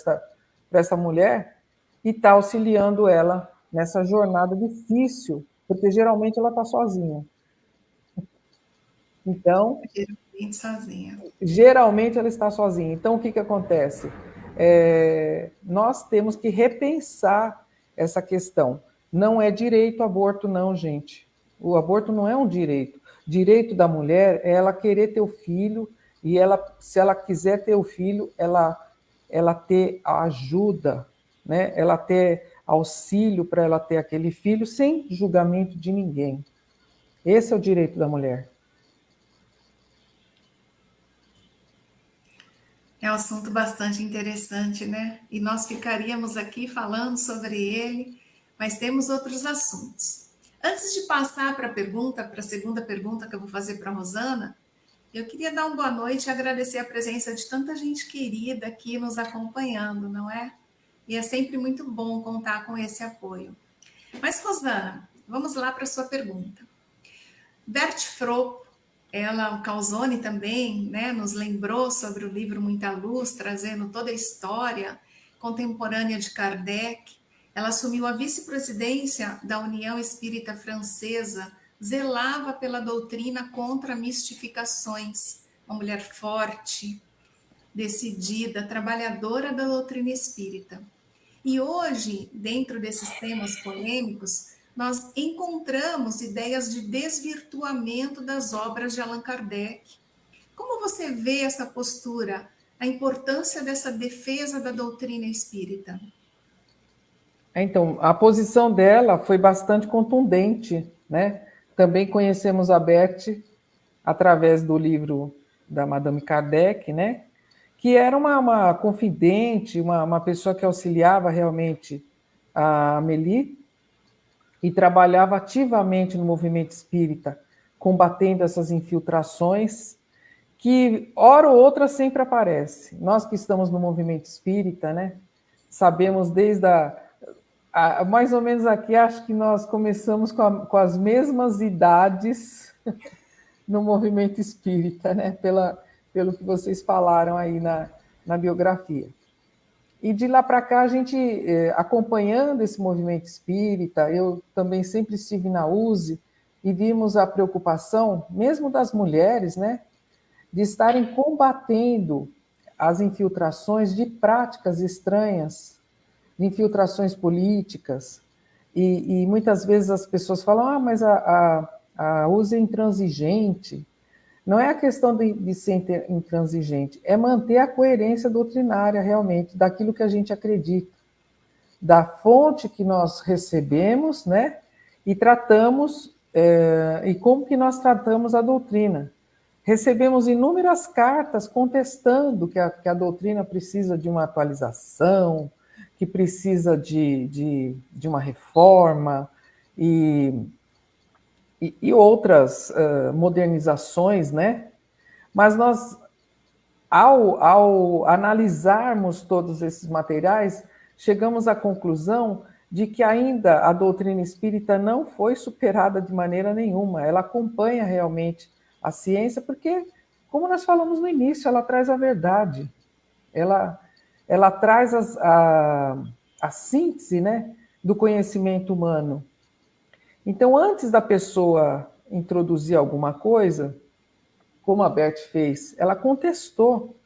D: essa mulher, e está auxiliando ela nessa jornada difícil, porque geralmente ela está sozinha. Então, geralmente ela está sozinha. Então, o que acontece? Nós temos que repensar essa questão. Não é direito ao aborto, não, gente. O aborto não é um direito. Direito da mulher é ela querer ter o filho e se ela quiser ter o filho, ela ter ajuda, né? Ela ter auxílio para ela ter aquele filho sem julgamento de ninguém. Esse é o direito da mulher.
A: É um assunto bastante interessante, né? E nós ficaríamos aqui falando sobre ele, mas temos outros assuntos. Antes de passar para a segunda pergunta que eu vou fazer para a Rosana, eu queria dar uma boa noite e agradecer a presença de tanta gente querida aqui nos acompanhando, não é? E é sempre muito bom contar com esse apoio. Mas, Rosana, vamos lá para a sua pergunta. Bert Fropp, o Calzone também, né, nos lembrou sobre o livro Muita Luz, trazendo toda a história contemporânea de Kardec. Ela assumiu a vice-presidência da União Espírita Francesa, zelava pela doutrina contra mistificações, uma mulher forte, decidida, trabalhadora da doutrina espírita. E hoje, dentro desses temas polêmicos, nós encontramos ideias de desvirtuamento das obras de Allan Kardec. Como você vê essa postura, a importância dessa defesa da doutrina espírita?
D: Então, a posição dela foi bastante contundente, né? Também conhecemos a Bert através do livro da Madame Kardec, né? que era uma confidente, uma pessoa que auxiliava realmente a Amélie e trabalhava ativamente no movimento espírita, combatendo essas infiltrações, que hora ou outra sempre aparece. Nós que estamos no movimento espírita, né, sabemos desde mais ou menos aqui, acho que nós começamos com as mesmas idades no movimento espírita, né, pelo que vocês falaram aí na biografia. E de lá para cá, a gente, acompanhando esse movimento espírita, eu também sempre estive na USE e vimos a preocupação, mesmo das mulheres, né, de estarem combatendo as infiltrações de práticas estranhas, de infiltrações políticas. E muitas vezes as pessoas falam, mas a USE é intransigente. Não é a questão de ser intransigente, é manter a coerência doutrinária realmente, daquilo que a gente acredita, da fonte que nós recebemos, né? E tratamos, e como que nós tratamos a doutrina. Recebemos inúmeras cartas contestando que a doutrina precisa de uma atualização, que precisa de uma reforma, e outras modernizações, né? Mas nós, ao analisarmos todos esses materiais, chegamos à conclusão de que ainda a doutrina espírita não foi superada de maneira nenhuma. Ela acompanha realmente a ciência, porque, como nós falamos no início, ela traz a verdade. Ela traz a síntese, né, do conhecimento humano. Então, antes da pessoa introduzir alguma coisa, como a Bert fez, ela contestou,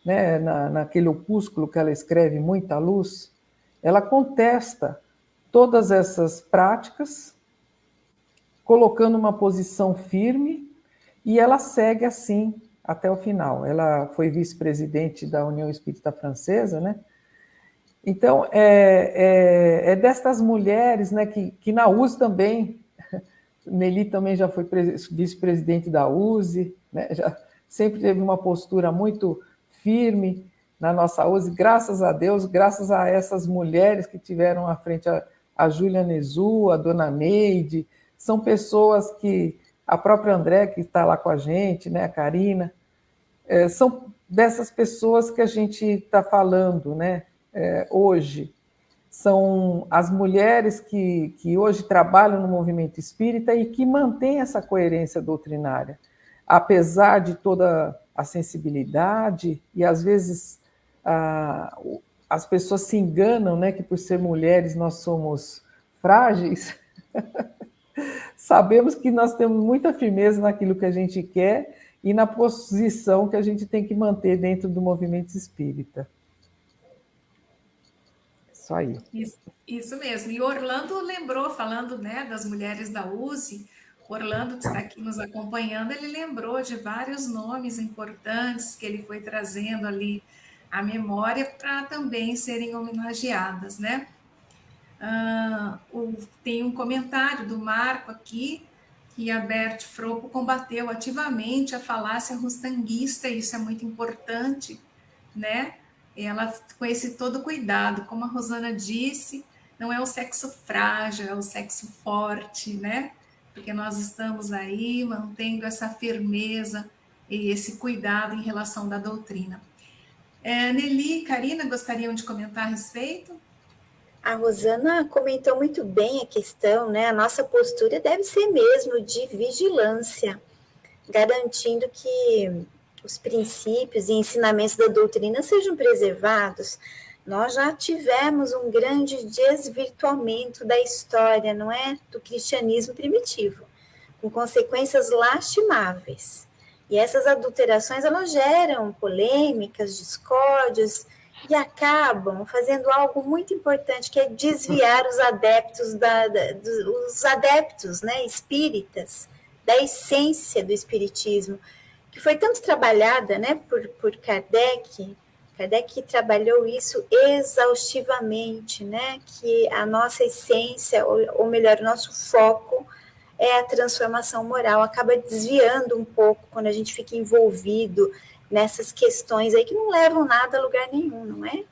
D: né, naquele opúsculo que ela escreve, Muita Luz, ela contesta todas essas práticas, colocando uma posição firme, e ela segue assim até o final. Ela foi vice-presidente da União Espírita Francesa, né? Então, é destas mulheres, né, que na USE também, Nelly também já foi vice-presidente da USE, né, já sempre teve uma postura muito firme na nossa USE, graças a Deus, graças a essas mulheres que tiveram à frente, a Júlia Nezu, a Dona Neide, são pessoas que, a própria André, que está lá com a gente, né, a Karina, são dessas pessoas que a gente está falando, né, hoje. São as mulheres que hoje trabalham no movimento espírita e que mantêm essa coerência doutrinária, apesar de toda a sensibilidade, e às vezes as pessoas se enganam, né, que por ser mulheres nós somos frágeis. Sabemos que nós temos muita firmeza naquilo que a gente quer e na posição que a gente tem que manter dentro do movimento espírita. Só aí.
A: Isso mesmo. E Orlando lembrou, falando, né, das mulheres da USE, Orlando, que está aqui nos acompanhando, ele lembrou de vários nomes importantes que ele foi trazendo ali à memória para também serem homenageadas, né? Tem um comentário do Marco aqui, que a Bert Fropo combateu ativamente a falácia rustanguista, isso é muito importante, né? Ela, com esse todo cuidado, como a Rosana disse, não é o sexo frágil, é o sexo forte, né? Porque nós estamos aí mantendo essa firmeza e esse cuidado em relação da doutrina. Nelly e Karina gostariam de comentar a respeito?
B: A Rosana comentou muito bem a questão, né? A nossa postura deve ser mesmo de vigilância, garantindo que os princípios e ensinamentos da doutrina sejam preservados. Nós já tivemos um grande desvirtuamento da história, não é? Do cristianismo primitivo, com consequências lastimáveis. E essas adulterações, elas geram polêmicas, discórdias, e acabam fazendo algo muito importante, que é desviar os adeptos, os adeptos, né, espíritas, da essência do espiritismo, que foi tanto trabalhada, né, por Kardec. Kardec trabalhou isso exaustivamente, né, que a nossa essência, ou melhor, o nosso foco é a transformação moral, acaba desviando um pouco quando a gente fica envolvido nessas questões aí que não levam nada a lugar nenhum, não é?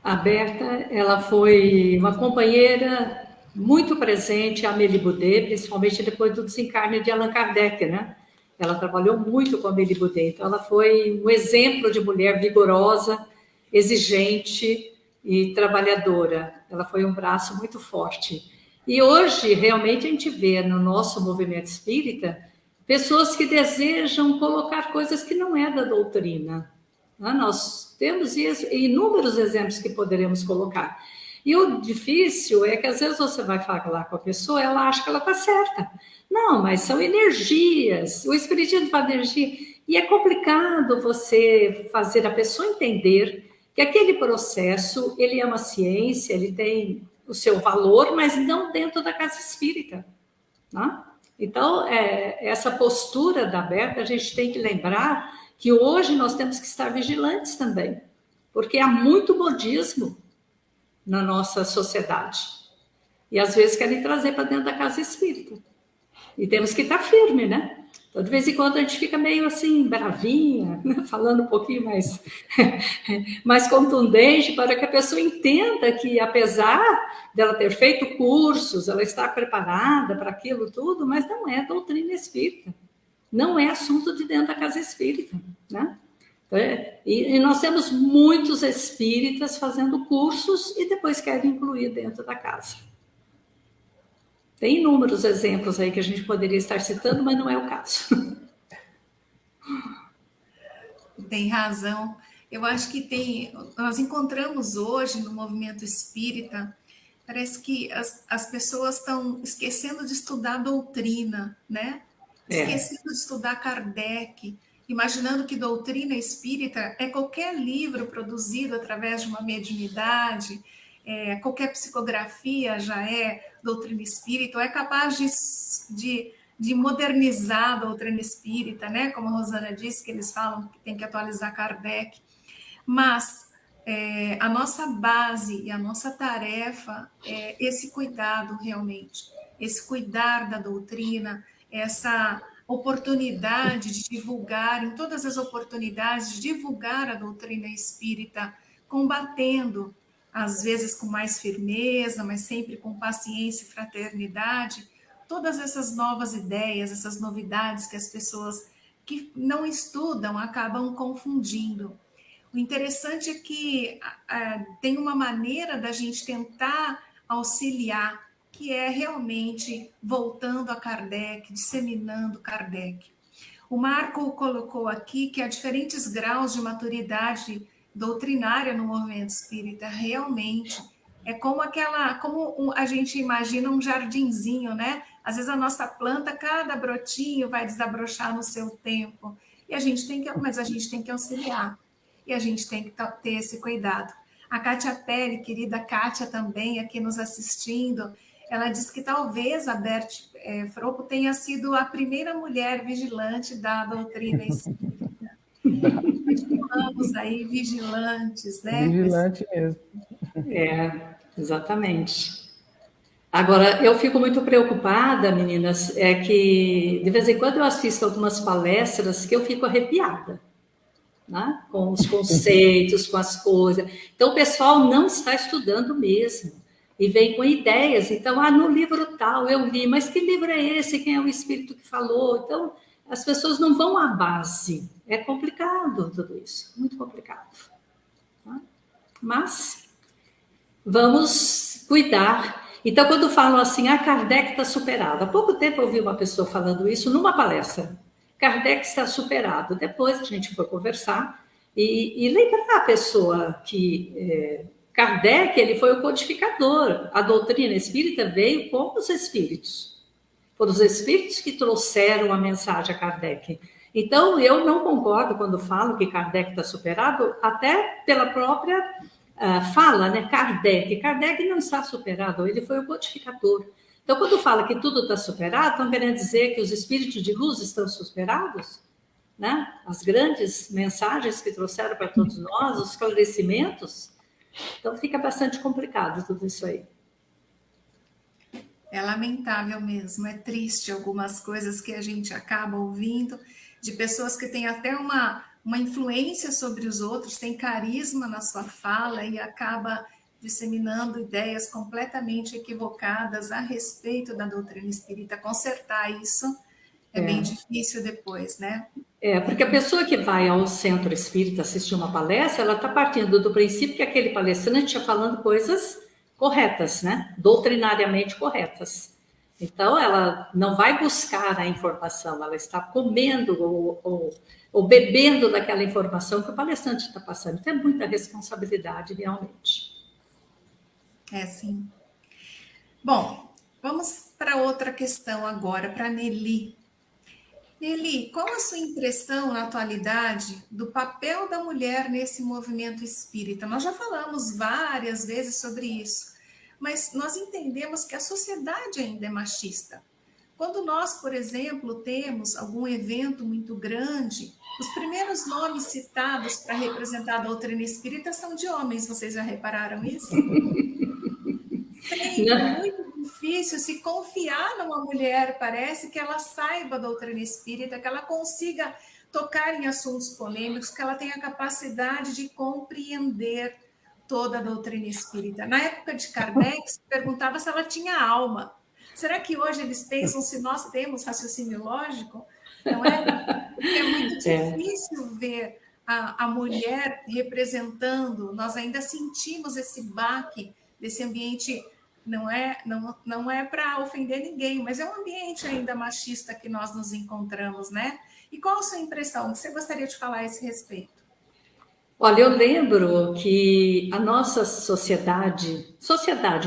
C: A Berta, ela foi uma companheira muito presente, a Amélie Boudet, principalmente depois do desencarne de Allan Kardec, né? Ela trabalhou muito com a Amélie Boudet, então ela foi um exemplo de mulher vigorosa, exigente e trabalhadora. Ela foi um braço muito forte. E hoje, realmente, a gente vê no nosso movimento espírita pessoas que desejam colocar coisas que não é da doutrina. Nós temos inúmeros exemplos que poderemos colocar. E o difícil é que, às vezes, você vai falar com a pessoa, ela acha que ela está certa. Não, mas são energias, o espiritismo faz energia. E é complicado você fazer a pessoa entender que aquele processo, ele é uma ciência, ele tem o seu valor, mas não dentro da casa espírita. Né? Então, essa postura da Berta, a gente tem que lembrar que hoje nós temos que estar vigilantes também, porque há muito modismo na nossa sociedade. E às vezes querem trazer para dentro da casa espírita. E temos que estar firme, né? Então, de vez em quando a gente fica meio assim, bravinha, né? Falando um pouquinho mais contundente, para que a pessoa entenda que, apesar dela ter feito cursos, ela está preparada para aquilo tudo, mas não é doutrina espírita. Não é assunto de dentro da casa espírita, né? E nós temos muitos espíritas fazendo cursos e depois querem incluir dentro da casa. Tem inúmeros exemplos aí que a gente poderia estar citando, mas não é o caso.
A: Tem razão. Eu acho que nós encontramos hoje no movimento espírita, parece que as pessoas estão esquecendo de estudar doutrina, né? Esquecendo de estudar Kardec, imaginando que doutrina espírita é qualquer livro produzido através de uma mediunidade, qualquer psicografia já é doutrina espírita, ou é capaz de modernizar a doutrina espírita, né? Como a Rosana disse, que eles falam que tem que atualizar Kardec. Mas a nossa base e a nossa tarefa é esse cuidado realmente, esse cuidar da doutrina, essa oportunidade de divulgar, em todas as oportunidades, de divulgar a doutrina espírita, combatendo, às vezes com mais firmeza, mas sempre com paciência e fraternidade, todas essas novas ideias, essas novidades que as pessoas que não estudam acabam confundindo. O interessante é que tem uma maneira da gente tentar auxiliar, que é realmente voltando a Kardec, disseminando Kardec. O Marco colocou aqui que há diferentes graus de maturidade doutrinária no movimento espírita, realmente. É como a gente imagina um jardinzinho, né? Às vezes a nossa planta, cada brotinho vai desabrochar no seu tempo. Mas a gente tem que auxiliar. E a gente tem que ter esse cuidado. A Kátia Pelle, querida Kátia também, aqui nos assistindo, ela disse que talvez a Bert Fropo tenha sido a primeira mulher vigilante da doutrina espírita. Continuamos aí vigilantes, né?
D: Vigilante mesmo.
C: Exatamente. Agora, eu fico muito preocupada, meninas, que de vez em quando eu assisto algumas palestras que eu fico arrepiada. Né? Com os conceitos, com as coisas. Então, o pessoal não está estudando mesmo. E vem com ideias. Então, no livro tal, eu li, mas que livro é esse? Quem é o espírito que falou? Então, as pessoas não vão à base. É complicado tudo isso, muito complicado. Tá? Mas, vamos cuidar. Então, quando falam assim, Kardec está superado. Há pouco tempo eu ouvi uma pessoa falando isso numa palestra. Kardec está superado. Depois a gente foi conversar e lembrar a pessoa que Kardec ele foi o codificador. A doutrina espírita veio com os espíritos. Foram os espíritos que trouxeram a mensagem a Kardec. Então, eu não concordo quando falo que Kardec está superado, até pela própria fala, né? Kardec não está superado, ele foi o codificador. Então, quando fala que tudo está superado, estão querendo dizer que os espíritos de luz estão superados? Né? As grandes mensagens que trouxeram para todos nós, os esclarecimentos. Então, fica bastante complicado tudo isso aí.
A: É lamentável mesmo, é triste algumas coisas que a gente acaba ouvindo, de pessoas que têm até uma influência sobre os outros, tem carisma na sua fala e acaba disseminando ideias completamente equivocadas a respeito da doutrina espírita. Consertar isso é bem difícil depois, né?
C: Porque a pessoa que vai ao centro espírita assistir uma palestra, ela está partindo do princípio que aquele palestrante está falando coisas corretas, né? Doutrinariamente corretas. Então, ela não vai buscar a informação, ela está comendo ou bebendo daquela informação que o palestrante está passando. Então, é muita responsabilidade, realmente.
A: Sim. Bom, vamos para outra questão agora, para a Nelly. Nelly, qual a sua impressão na atualidade do papel da mulher nesse movimento espírita? Nós já falamos várias vezes sobre isso, mas nós entendemos que a sociedade ainda é machista. Quando nós, por exemplo, temos algum evento muito grande, os primeiros nomes citados para representar a doutrina espírita são de homens, vocês já repararam isso? Sempre muito difícil se confiar numa mulher, parece que ela saiba a doutrina espírita, que ela consiga tocar em assuntos polêmicos, que ela tenha a capacidade de compreender toda a doutrina espírita. Na época de Kardec, se perguntava se ela tinha alma. Será que hoje eles pensam se nós temos raciocínio lógico? Não é? É muito difícil ver a mulher representando, nós ainda sentimos esse baque desse ambiente, não é para ofender ninguém, mas é um ambiente ainda machista que nós nos encontramos, né? E qual a sua impressão? O que você gostaria de falar a esse respeito?
C: Olha, eu lembro que a nossa sociedade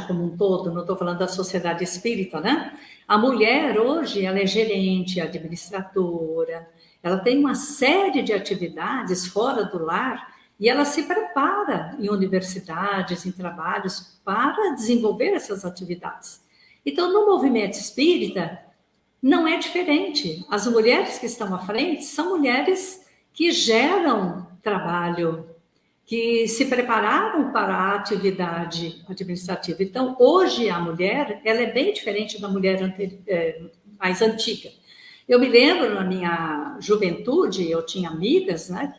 C: como um todo, não estou falando da sociedade espírita, né? A mulher hoje, ela é gerente, administradora, ela tem uma série de atividades fora do lar e ela se prepara em universidades, em trabalhos, para desenvolver essas atividades. Então, no movimento espírita, não é diferente. As mulheres que estão à frente são mulheres que geram trabalho, que se prepararam para a atividade administrativa. Então, hoje, a mulher, ela é bem diferente da mulher mais antiga. Eu me lembro, na minha juventude, eu tinha amigas, né,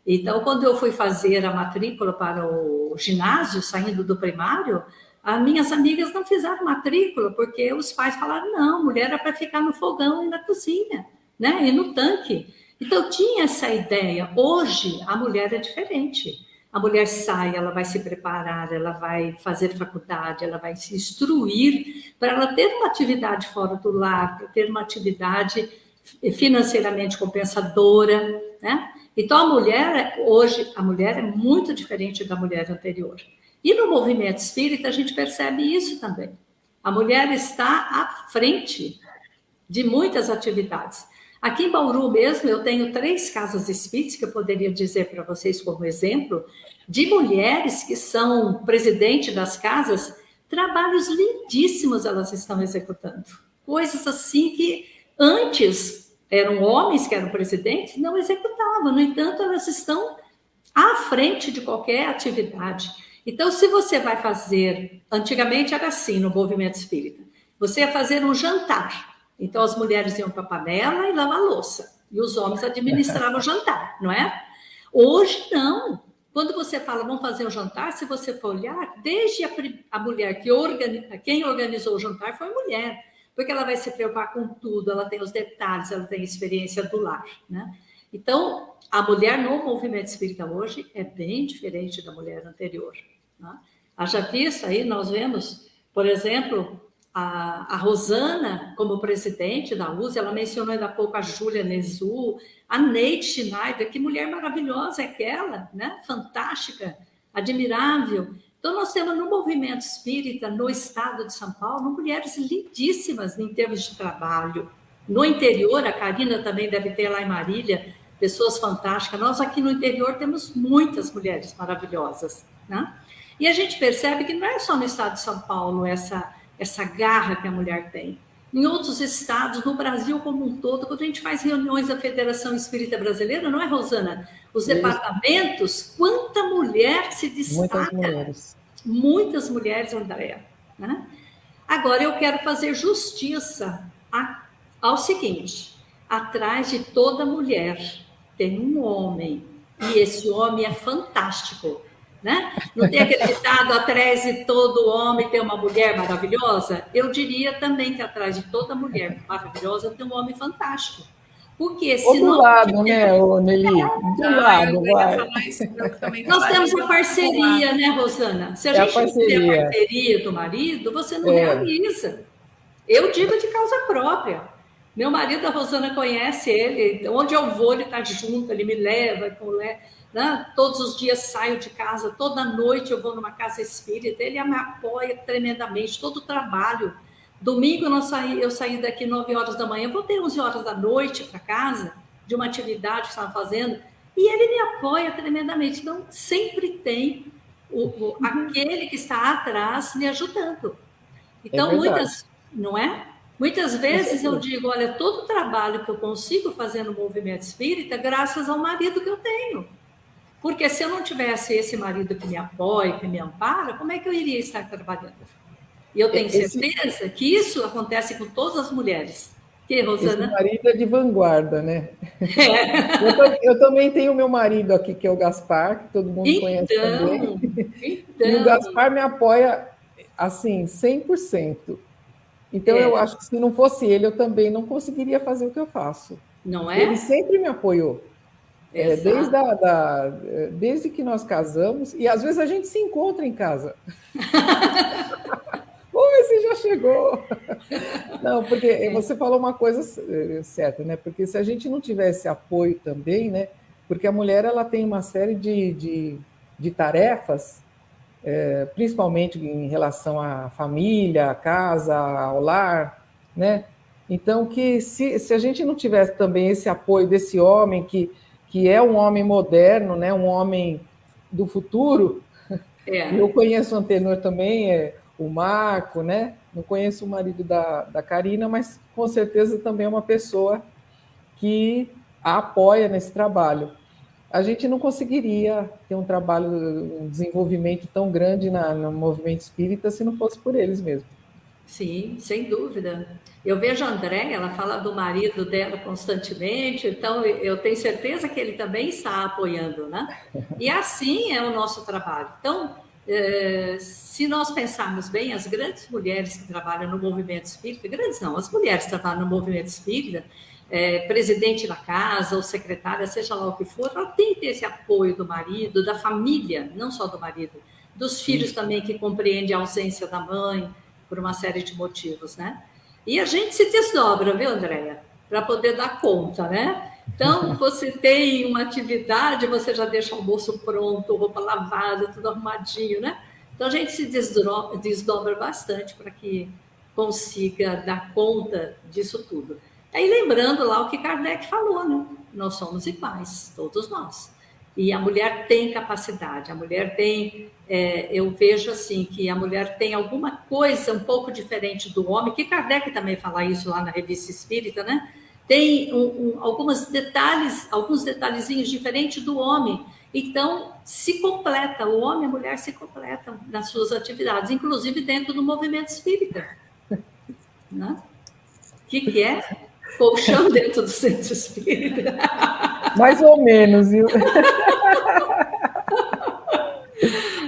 C: então, quando eu fui fazer a matrícula para o ginásio, saindo do primário, as minhas amigas não fizeram matrícula, porque os pais falaram, não, mulher é para ficar no fogão e na cozinha, né, e no tanque. Então, tinha essa ideia. Hoje, a mulher é diferente. A mulher sai, ela vai se preparar, ela vai fazer faculdade, ela vai se instruir para ela ter uma atividade fora do lar, para ter uma atividade financeiramente compensadora, né? Então, a mulher, hoje, a mulher é muito diferente da mulher anterior. E no movimento espírita, a gente percebe isso também. A mulher está à frente de muitas atividades. Aqui em Bauru mesmo, eu tenho 3 casas espíritas que eu poderia dizer para vocês como exemplo, de mulheres que são presidente das casas, trabalhos lindíssimos elas estão executando. Coisas assim que antes eram homens que eram presidentes, não executavam. No entanto, elas estão à frente de qualquer atividade. Então, se você vai fazer... Antigamente era assim no movimento espírita. Você ia fazer um jantar. Então, as mulheres iam para a panela e lavar a louça. E os homens administravam o jantar, não é? Hoje, não. Quando você fala, vamos fazer um jantar, se você for olhar, desde a mulher quem organizou o jantar foi a mulher. Porque ela vai se preocupar com tudo, ela tem os detalhes, ela tem a experiência do lar, né? Então, a mulher no movimento espírita hoje é bem diferente da mulher anterior, né? Haja vista aí, nós vemos, por exemplo... A Rosana, como presidente da USE, ela mencionou ainda há pouco a Júlia Nezu, a Neide Schneider, que mulher maravilhosa é aquela, né? Fantástica, admirável. Então, nós temos no movimento espírita, no estado de São Paulo, mulheres lindíssimas em termos de trabalho. No interior, a Karina também deve ter lá em Marília, pessoas fantásticas. Nós aqui no interior temos muitas mulheres maravilhosas, né? E a gente percebe que não é só no estado de São Paulo essa garra que a mulher tem. Em outros estados, no Brasil como um todo, quando a gente faz reuniões da Federação Espírita Brasileira, não é, Rosana? Os departamentos, quanta mulher se destaca. Muitas mulheres, Andréa, né? Agora, eu quero fazer justiça ao seguinte. atrás de toda mulher tem um homem, e esse homem é fantástico, né? Não tem aquele ditado, atrás de todo homem tem uma mulher maravilhosa? Eu diria também que atrás de toda mulher maravilhosa tem um homem fantástico. Porque
D: Ou
C: se
D: do
C: não
D: lado,
C: tiver...
D: né, Nelly? Do lado, vai.
C: Nós temos a parceria, né, Rosana? Se a
D: É a
C: gente não tiver a
D: parceria.
C: parceria do marido, você não realiza. Eu digo de causa própria. Meu marido, a Rosana, conhece ele. Onde eu vou, ele está junto, ele me leva. Né? Todos os dias saio de casa, toda noite eu vou numa casa espírita. Ele me apoia tremendamente, todo o trabalho. Domingo eu saí daqui 9 horas da manhã, voltei 11 horas da noite para casa, de uma atividade que estava fazendo, e ele me apoia tremendamente. Então, sempre tem aquele que está atrás me ajudando. Então, não é? Muitas vezes eu digo, olha, todo o trabalho que eu consigo fazer no movimento espírita, graças ao marido que eu tenho. Porque se eu não tivesse esse marido que me apoia, que me ampara, como é que eu iria estar trabalhando? E eu tenho certeza que isso acontece com todas as mulheres. Que, Rosana?
D: Esse marido é de vanguarda, né? Eu também tenho meu marido aqui, que é o Gaspar, que todo mundo conhece também. E o Gaspar me apoia, assim, 100%. Então, eu acho que se não fosse ele, eu também não conseguiria fazer o que eu faço.
C: Não é?
D: Ele sempre me apoiou. Desde que nós casamos, e às vezes a gente se encontra em casa. Oi, você já chegou! Não, porque você falou uma coisa certa, né? Porque se a gente não tivesse apoio também, né? Porque a mulher ela tem uma série de tarefas, principalmente em relação à família, à casa, ao lar, né? Então, que se a gente não tivesse também esse apoio desse homem, que é um homem moderno, né? Um homem do futuro, eu conheço o Antenor também, o Marco, né? Não conheço o marido da Karina, mas com certeza também é uma pessoa que a apoia nesse trabalho. A gente não conseguiria ter um trabalho, um desenvolvimento tão grande no movimento espírita se não fosse por eles mesmo.
C: Sim, sem dúvida. Eu vejo a Andréia, ela fala do marido dela constantemente, então eu tenho certeza que ele também está apoiando, né? E assim é o nosso trabalho. Então, se nós pensarmos bem, as grandes mulheres que trabalham no movimento espírita, grandes não, as mulheres que trabalham no movimento espírita, presidente da casa ou secretária, seja lá o que for, ela tem que ter esse apoio do marido, da família, não só do marido, dos filhos também, que compreendem a ausência da mãe, por uma série de motivos, né? E a gente se desdobra, viu, Andréia? Para poder dar conta, né? Então, você tem uma atividade, você já deixa o almoço pronto, roupa lavada, tudo arrumadinho, né? Então, a gente se desdobra bastante para que consiga dar conta disso tudo. Aí, lembrando lá o que Kardec falou, né? Nós somos iguais, todos nós. E a mulher tem capacidade, a mulher tem... eu vejo assim, que a mulher tem alguma coisa um pouco diferente do homem, que Kardec também fala isso lá na Revista Espírita, né? Tem alguns detalhezinhos diferentes do homem. Então, se completa, o homem e a mulher se completam nas suas atividades, inclusive dentro do movimento espírita. Né? O que é? Colchão dentro do centro espírita.
D: Mais ou menos, viu?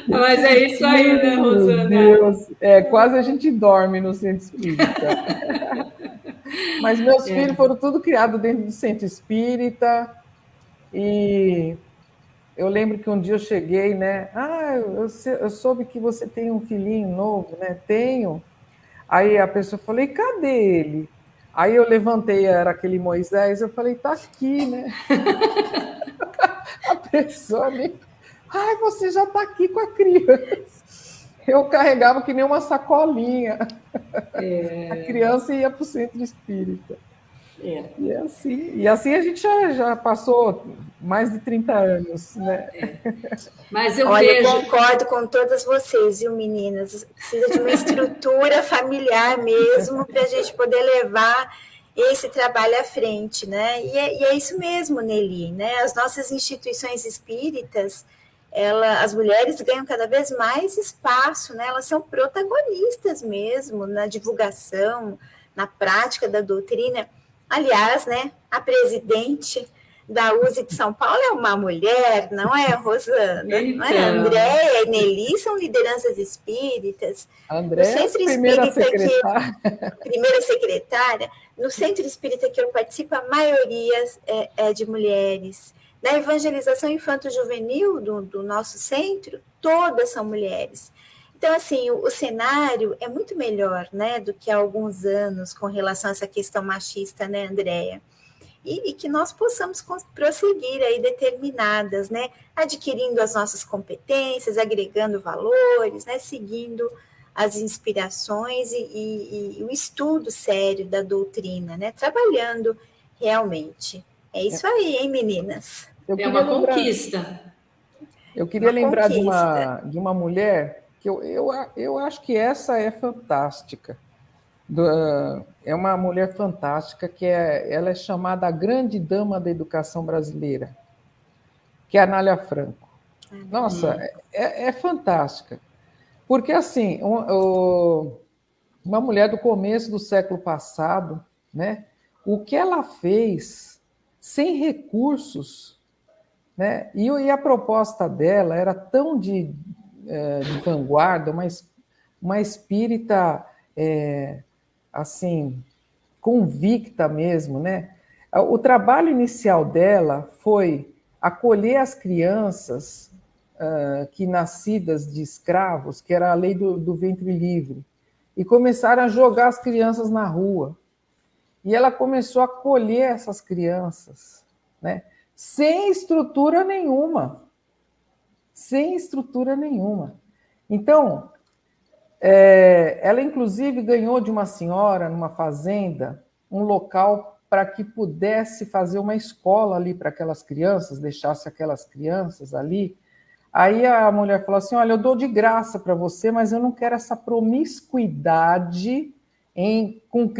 C: Mas é isso aí, né, Rosana?
D: Meu Deus, quase a gente dorme no centro espírita. Mas meus filhos foram tudo criados dentro do centro espírita. E eu lembro que um dia eu cheguei, né? Eu soube que você tem um filhinho novo, né? Tenho. Aí a pessoa falou, e cadê ele? Aí eu levantei, era aquele Moisés, eu falei, tá aqui, né? A pessoa me... Ai, você já tá aqui com a criança. Eu carregava que nem uma sacolinha. A criança ia para o centro espírita. E assim a gente já passou mais de 30 anos, né?
C: Mas eu
B: concordo com todas vocês, viu, meninas? Precisa de uma estrutura familiar mesmo para a gente poder levar esse trabalho à frente, né? E é isso mesmo, Nelly, né? As nossas instituições espíritas, as mulheres ganham cada vez mais espaço, né? Elas são protagonistas mesmo na divulgação, na prática da doutrina. Aliás, né, a presidente da USE de São Paulo é uma mulher, não é, Rosana?
C: Então,
B: não é? Andréia e Nelly são lideranças espíritas.
D: A
B: No
D: Andréia é a
B: centro
D: primeira
B: espírita
D: secretária.
B: primeira secretária, no centro espírita que eu participo, a maioria é de mulheres. Na evangelização infanto-juvenil do nosso centro, todas são mulheres. Então, assim, o cenário é muito melhor, né, do que há alguns anos com relação a essa questão machista, né, Andréia? E que nós possamos prosseguir aí determinadas, né, adquirindo as nossas competências, agregando valores, né, seguindo as inspirações e o estudo sério da doutrina, né, trabalhando realmente. É isso aí, hein, meninas?
C: é uma conquista.
D: Eu queria lembrar
B: conquista.
D: de uma mulher que eu acho que essa é fantástica. É uma mulher fantástica ela é chamada a grande dama da educação brasileira, que é a Anália Franco. Nossa, é fantástica. Porque, assim, uma mulher do começo do século passado, né, o que ela fez sem recursos, né, e a proposta dela era tão de vanguarda, uma espírita assim, convicta mesmo, né? O trabalho inicial dela foi acolher as crianças que nascidas de escravos, que era a lei do ventre livre, e começaram a jogar as crianças na rua. E ela começou a acolher essas crianças, né? Sem estrutura nenhuma. Sem estrutura nenhuma. Então, ela, inclusive, ganhou de uma senhora, numa fazenda, um local para que pudesse fazer uma escola ali para aquelas crianças, deixasse aquelas crianças ali. Aí a mulher falou assim, olha, eu dou de graça para você, mas eu não quero essa promiscuidade com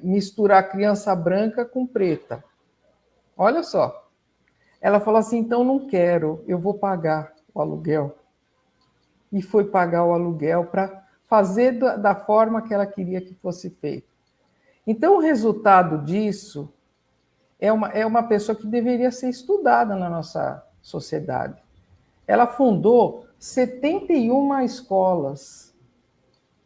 D: misturar criança branca com preta. Olha só. Ela falou assim, então não quero, eu vou pagar o aluguel. E foi pagar o aluguel para fazer da forma que ela queria que fosse feito. Então, o resultado disso é uma pessoa que deveria ser estudada na nossa sociedade. Ela fundou 71 escolas,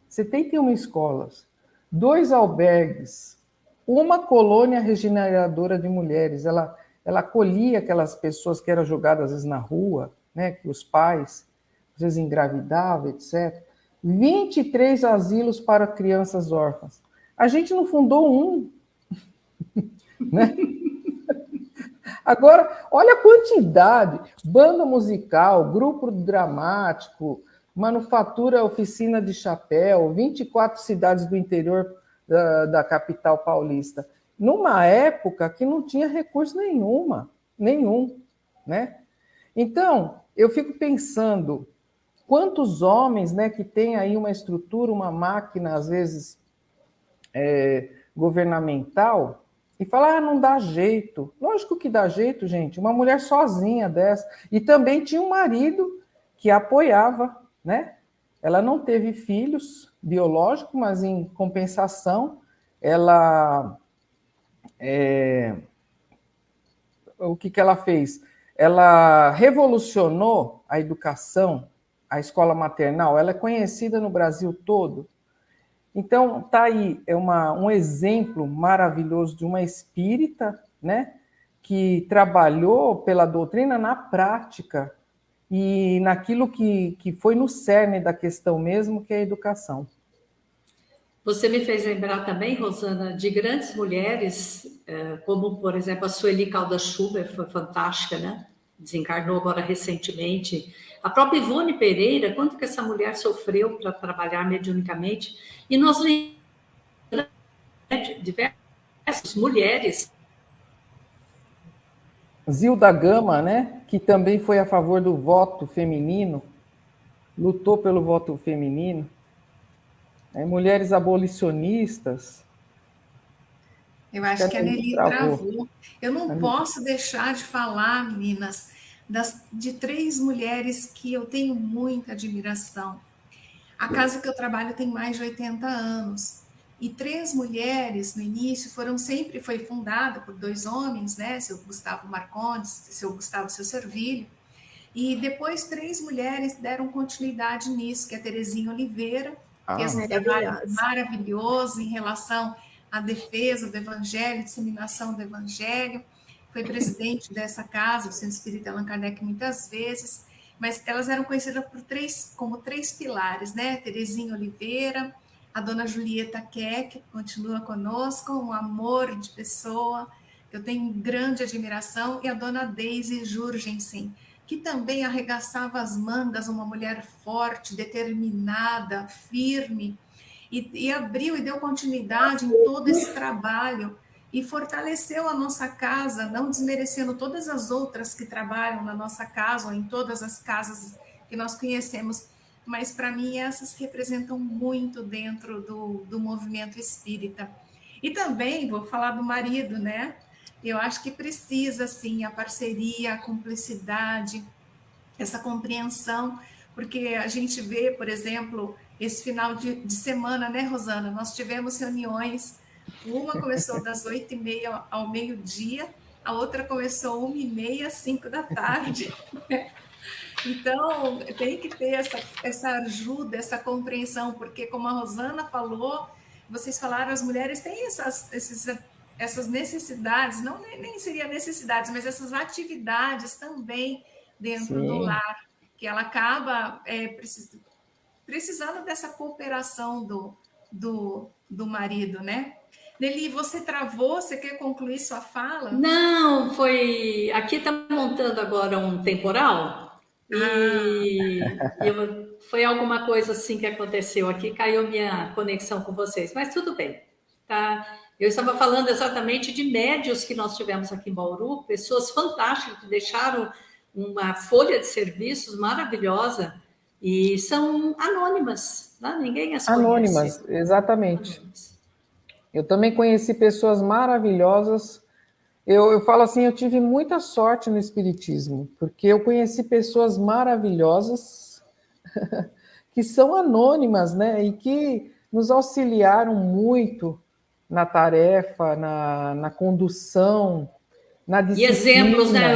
D: 71 escolas, 2 albergues, uma colônia regeneradora de mulheres. Ela acolhia aquelas pessoas que eram jogadas às vezes na rua, né, que os pais às vezes engravidavam, etc. 23 asilos para crianças órfãs. A gente não fundou um, né? Agora, olha a quantidade: banda musical, grupo dramático, manufatura, oficina de chapéu, 24 cidades do interior da capital paulista, numa época que não tinha recurso nenhum, né? Então, eu fico pensando, quantos homens, né, que têm aí uma estrutura, uma máquina, às vezes, governamental, e fala, não dá jeito. Lógico que dá jeito, gente. Uma mulher sozinha dessa. E também tinha um marido que apoiava, né? Ela não teve filhos biológicos, mas em compensação, ela... o que ela fez? Ela revolucionou a educação, a escola maternal. Ela é conhecida no Brasil todo. Então, está aí um exemplo maravilhoso de uma espírita, né, que trabalhou pela doutrina na prática e naquilo que foi no cerne da questão mesmo, que é a educação.
C: Você me fez lembrar também, Rosana, de grandes mulheres, como, por exemplo, a Sueli Caldas Schubert, foi fantástica, né? Desencarnou agora recentemente. A própria Ivone Pereira, quanto que essa mulher sofreu para trabalhar mediunicamente. E nós lembramos de diversas mulheres.
D: Zilda Gama, né, que também foi a favor do voto feminino, lutou pelo voto feminino. Mulheres abolicionistas.
A: Eu acho que a Nelly travou. Eu não posso deixar de falar, meninas, de 3 mulheres que eu tenho muita admiração. A casa que eu trabalho tem mais de 80 anos. E 3 mulheres no início foi fundada por 2 homens, né? Seu Gustavo Marcondes, seu Gustavo Seu Servilho. E depois 3 mulheres deram continuidade nisso, que é a Terezinha Oliveira, fez um trabalho maravilhoso em relação à defesa do Evangelho, disseminação do Evangelho, foi presidente dessa casa, o Centro Espírita Allan Kardec, muitas vezes, mas elas eram conhecidas como 3 pilares, né? Terezinha Oliveira, a dona Julieta Keck, que continua conosco, um amor de pessoa, eu tenho grande admiração, e a dona Deise Jurgensen, que também arregaçava as mangas, uma mulher forte, determinada, firme, e abriu e deu continuidade em todo esse trabalho, e fortaleceu a nossa casa, não desmerecendo todas as outras que trabalham na nossa casa, ou em todas as casas que nós conhecemos, mas para mim essas representam muito dentro do movimento espírita. E também vou falar do marido, né? Eu acho que precisa, sim, a parceria, a cumplicidade, essa compreensão, porque a gente vê, por exemplo, esse final de semana, né, Rosana? Nós tivemos reuniões, uma começou das 8h30 ao meio-dia, a outra começou 1h30 às 5 da tarde. Então, tem que ter essa ajuda, essa compreensão, porque, como a Rosana falou, vocês falaram, as mulheres têm essas necessidades, não nem seria necessidades, mas essas atividades também dentro do lar, que ela acaba precisando dessa cooperação do marido, né? Nelly, você travou? Você quer concluir sua fala?
C: Não, foi... Aqui está montando agora um temporal e foi alguma coisa assim que aconteceu aqui, caiu minha conexão com vocês, mas tudo bem, tá? Eu estava falando exatamente de médios que nós tivemos aqui em Bauru, pessoas fantásticas que deixaram uma folha de serviços maravilhosa e são anônimas, né? Ninguém as conhece.
D: Anônimas, exatamente. Anônimas. Eu também conheci pessoas maravilhosas. Eu falo assim, eu tive muita sorte no Espiritismo, porque eu conheci pessoas maravilhosas que são anônimas, né? E que nos auxiliaram muito na tarefa, na condução, na disciplina.
C: E exemplos, né,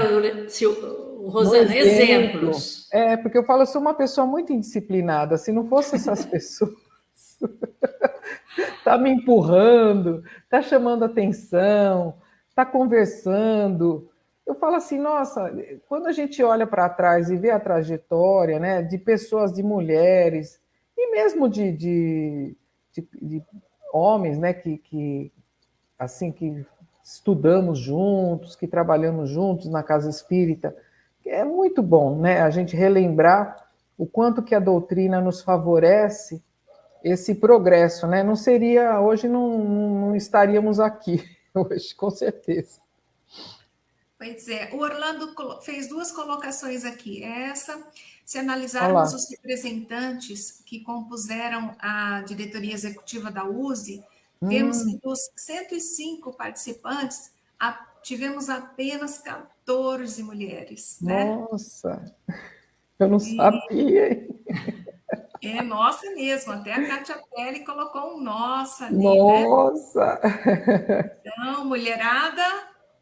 C: Rosana? Exemplos.
D: Porque eu falo, eu sou uma pessoa muito indisciplinada. Se não fosse essas pessoas... tá me empurrando, tá chamando atenção, tá conversando. Eu falo assim, nossa, quando a gente olha para trás e vê a trajetória, né, de pessoas, de mulheres, e mesmo de homens, né, que estudamos juntos, que trabalhamos juntos na casa espírita, é muito bom, né, a gente relembrar o quanto que a doutrina nos favorece esse progresso, né? Não seria, hoje não estaríamos aqui, hoje, com certeza.
A: Pois é, o Orlando fez 2 colocações aqui. Se analisarmos os representantes que compuseram a diretoria executiva da USE, vemos que dos 105 participantes, tivemos apenas 14 mulheres.
D: Nossa, né? Eu não sabia.
A: Nossa mesmo, até a Kátia Pelle colocou um nossa ali,
D: nossa!
A: Né? Então, mulherada...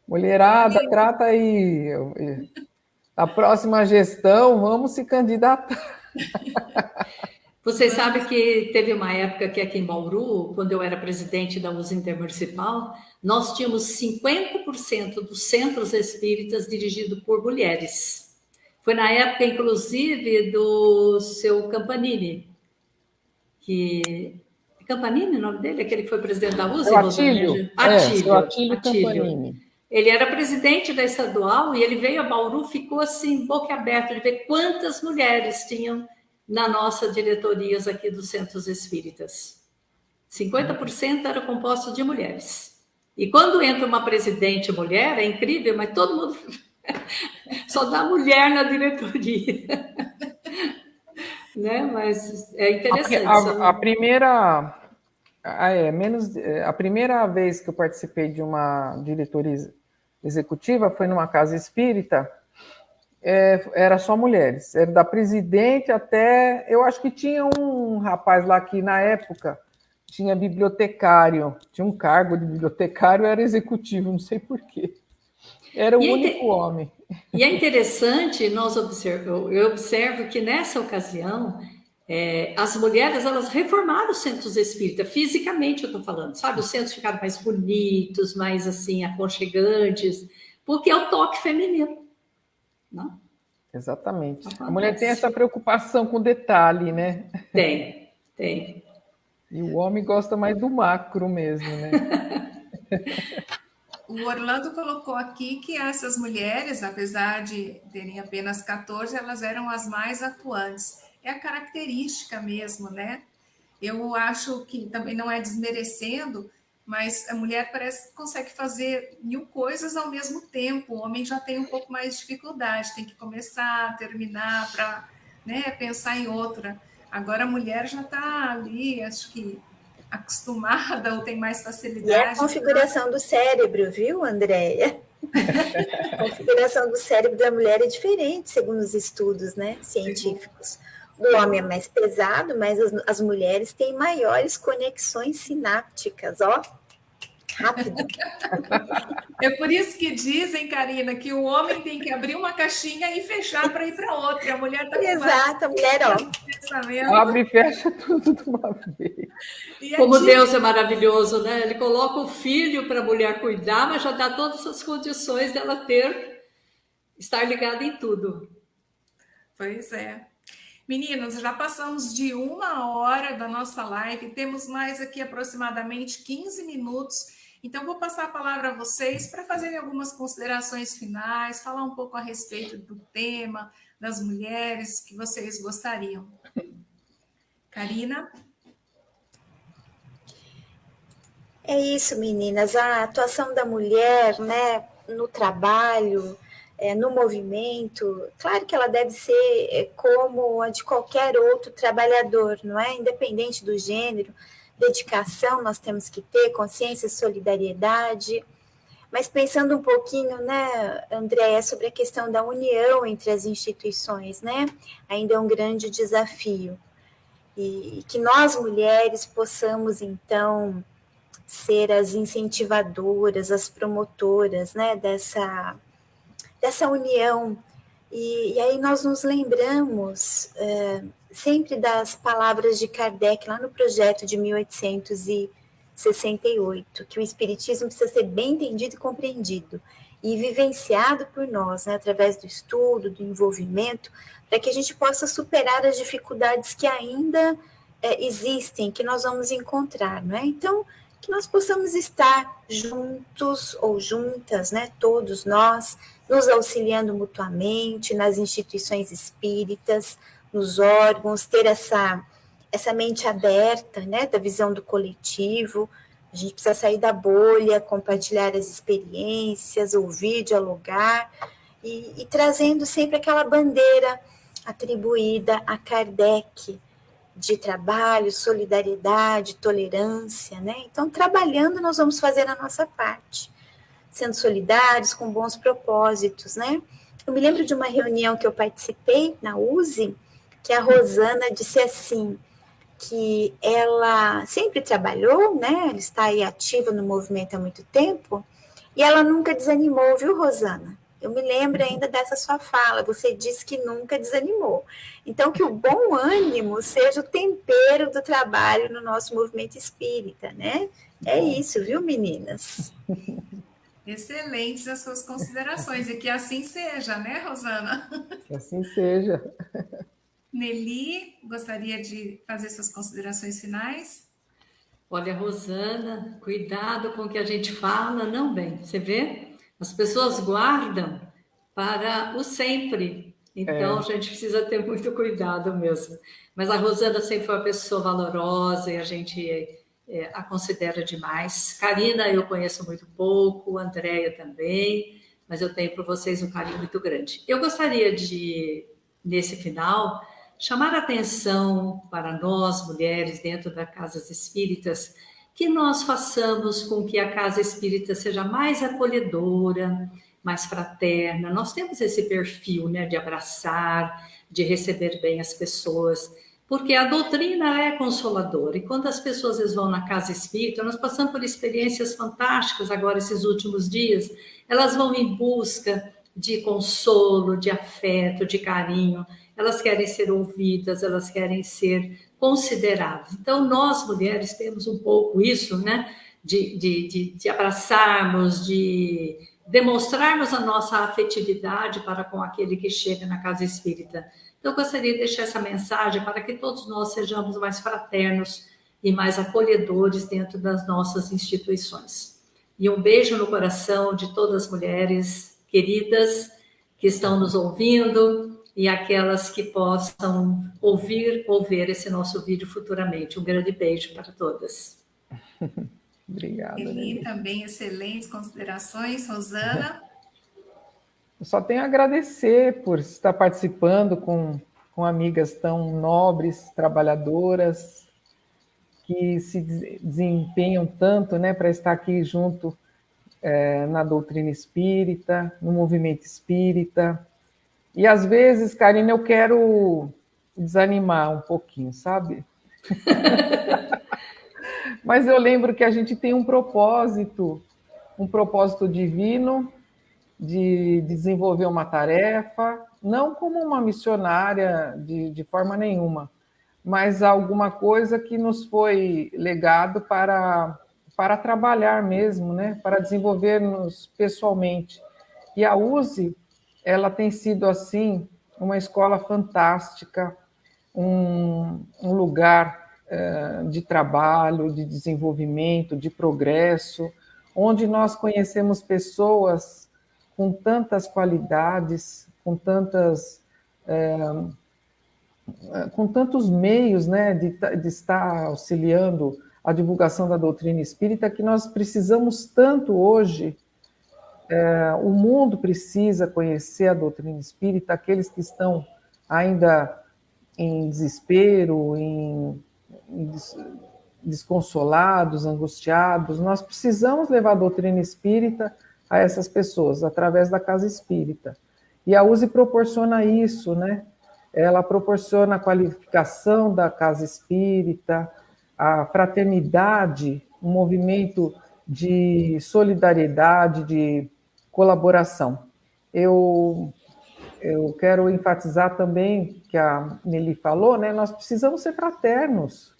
D: Mulherada, trata aí. A próxima gestão, vamos se candidatar.
C: Você sabe que teve uma época que aqui em Bauru, quando eu era presidente da USE Intermunicipal, nós tínhamos 50% dos centros espíritas dirigidos por mulheres. Foi na época, inclusive, do seu Campanini, Campanini, o nome dele? Aquele que foi presidente da USE?
D: Atílio. Atílio Campanini.
C: Ele era presidente da estadual e ele veio a Bauru, ficou assim, boca aberta, de ver quantas mulheres tinham na nossa diretorias aqui dos centros espíritas. 50% era composto de mulheres. E quando entra uma presidente mulher, é incrível, mas todo mundo... Só dá mulher na diretoria. Né? Mas é interessante.
D: A primeira vez que eu participei de uma diretoria executiva foi numa casa espírita, era só mulheres. Era da presidente até... Eu acho que tinha um rapaz lá que, na época, tinha bibliotecário, tinha um cargo de bibliotecário, era executivo, não sei por quê. Era o único homem.
C: E é interessante, eu observo que nessa ocasião, as mulheres, elas reformaram os centros espíritas, fisicamente eu estou falando, sabe? Os centros ficaram mais bonitos, mais assim, aconchegantes, porque é o toque feminino, não?
D: Exatamente.
C: Acontece.
D: A mulher tem essa preocupação com detalhe, né?
C: Tem.
D: E o homem gosta mais do macro mesmo, né?
A: O Orlando colocou aqui que essas mulheres, apesar de terem apenas 14, elas eram as mais atuantes. É a característica mesmo, né? Eu acho que também não é desmerecendo, mas a mulher parece que consegue fazer 1000 coisas ao mesmo tempo. O homem já tem um pouco mais de dificuldade, tem que começar, terminar, para, né, pensar em outra. Agora a mulher já está ali, acho que acostumada ou tem mais facilidade.
B: E é a configuração do cérebro, viu, Andréia? A configuração do cérebro da mulher é diferente, segundo os estudos, né, científicos. O homem é mais pesado, mas as mulheres têm maiores conexões sinápticas, ó, rápido.
A: É por isso que dizem, Karina, que o homem tem que abrir uma caixinha e fechar para ir para outra. A mulher está com
B: Exato, a mulher, ó.
A: pensamento.
D: Abre e fecha tudo de uma vez.
C: Como Deus é maravilhoso, né? Ele coloca o filho para a mulher cuidar, mas já dá todas as condições dela estar ligada em tudo.
A: Pois é. Meninos, já passamos de 1 hora da nossa live, temos mais aqui aproximadamente 15 minutos, então vou passar a palavra a vocês para fazerem algumas considerações finais, falar um pouco a respeito do tema, das mulheres que vocês gostariam. Karina?
B: É isso, meninas, a atuação da mulher, né, no trabalho, no movimento, claro que ela deve ser como a de qualquer outro trabalhador, não é? Independente do gênero, dedicação nós temos que ter, consciência, solidariedade, mas pensando um pouquinho, né, Andréia, sobre a questão da união entre as instituições, né? Ainda é um grande desafio. E que nós, mulheres, possamos, então, ser as incentivadoras, as promotoras, né, dessa união. E aí nós nos lembramos sempre das palavras de Kardec, lá no projeto de 1868, que o Espiritismo precisa ser bem entendido e compreendido, e vivenciado por nós, né, através do estudo, do envolvimento, para que a gente possa superar as dificuldades que ainda existem, que nós vamos encontrar, não é? Então, que nós possamos estar juntos ou juntas, né, todos nós, nos auxiliando mutuamente nas instituições espíritas, nos órgãos, ter essa mente aberta, né, da visão do coletivo. A gente precisa sair da bolha, compartilhar as experiências, ouvir, dialogar, e trazendo sempre aquela bandeira atribuída a Kardec, de trabalho, solidariedade, tolerância, né? Então, trabalhando, nós vamos fazer a nossa parte, sendo solidários, com bons propósitos, né? Eu me lembro de uma reunião que eu participei na USE, que a Rosana disse assim, que ela sempre trabalhou, né? Ela está aí ativa no movimento há muito tempo, e ela nunca desanimou, viu, Rosana? Eu me lembro ainda dessa sua fala, você disse que nunca desanimou. Então, que o bom ânimo seja o tempero do trabalho no nosso movimento espírita, né? É isso, viu, meninas?
A: Excelentes as suas considerações, e que assim seja, né, Rosana?
D: Que assim seja.
A: Nelly, gostaria de fazer suas considerações finais?
C: Olha, Rosana, cuidado com o que a gente fala, não bem, você vê? As pessoas guardam para o sempre, então a gente precisa ter muito cuidado mesmo. Mas a Rosana sempre foi uma pessoa valorosa e a gente a considera demais. Karina eu conheço muito pouco, Andréia também, mas eu tenho por vocês um carinho muito grande. Eu gostaria de, nesse final, chamar a atenção para nós, mulheres, dentro das casas espíritas, que nós façamos com que a casa espírita seja mais acolhedora, mais fraterna. Nós temos esse perfil, né, de abraçar, de receber bem as pessoas, Porque a doutrina é consoladora. E quando as pessoas eles vão na casa espírita, nós passamos por experiências fantásticas agora, esses últimos dias, elas vão em busca de consolo, de afeto, de carinho, elas querem ser ouvidas, elas querem ser consideradas. Então, nós, mulheres, temos um pouco isso, né? De abraçarmos, de demonstrarmos a nossa afetividade para com aquele que chega na casa espírita. Então, eu gostaria de deixar essa mensagem para que todos nós sejamos mais fraternos e mais acolhedores dentro das nossas instituições. E um beijo no coração de todas as mulheres queridas que estão nos ouvindo e aquelas que possam ouvir ou ver esse nosso vídeo futuramente. Um grande beijo para todas.
D: Obrigada.
A: Eli também, excelentes considerações. Rosana?
D: Eu só tenho a agradecer por estar participando com amigas tão nobres, trabalhadoras, que se desempenham tanto, né, para estar aqui junto na doutrina espírita, no movimento espírita. E às vezes, Karina, eu quero desanimar um pouquinho, sabe? Mas eu lembro que a gente tem um propósito divino, de desenvolver uma tarefa, não como uma missionária de forma nenhuma, mas alguma coisa que nos foi legado para trabalhar mesmo, né? Para desenvolver-nos pessoalmente. E a USE, ela tem sido, assim, uma escola fantástica, um lugar de trabalho, de desenvolvimento, de progresso, onde nós conhecemos pessoas com tantas qualidades, com tantos meios, né, de estar auxiliando a divulgação da doutrina espírita, que nós precisamos tanto hoje. O mundo precisa conhecer a doutrina espírita, aqueles que estão ainda em desespero, desconsolados, angustiados. Nós precisamos levar a doutrina espírita a essas pessoas, através da casa espírita. E a USE proporciona isso, né? Ela proporciona a qualificação da casa espírita, a fraternidade, um movimento de solidariedade, de colaboração. Eu quero enfatizar também, que a Nelly falou, né? Nós precisamos ser fraternos,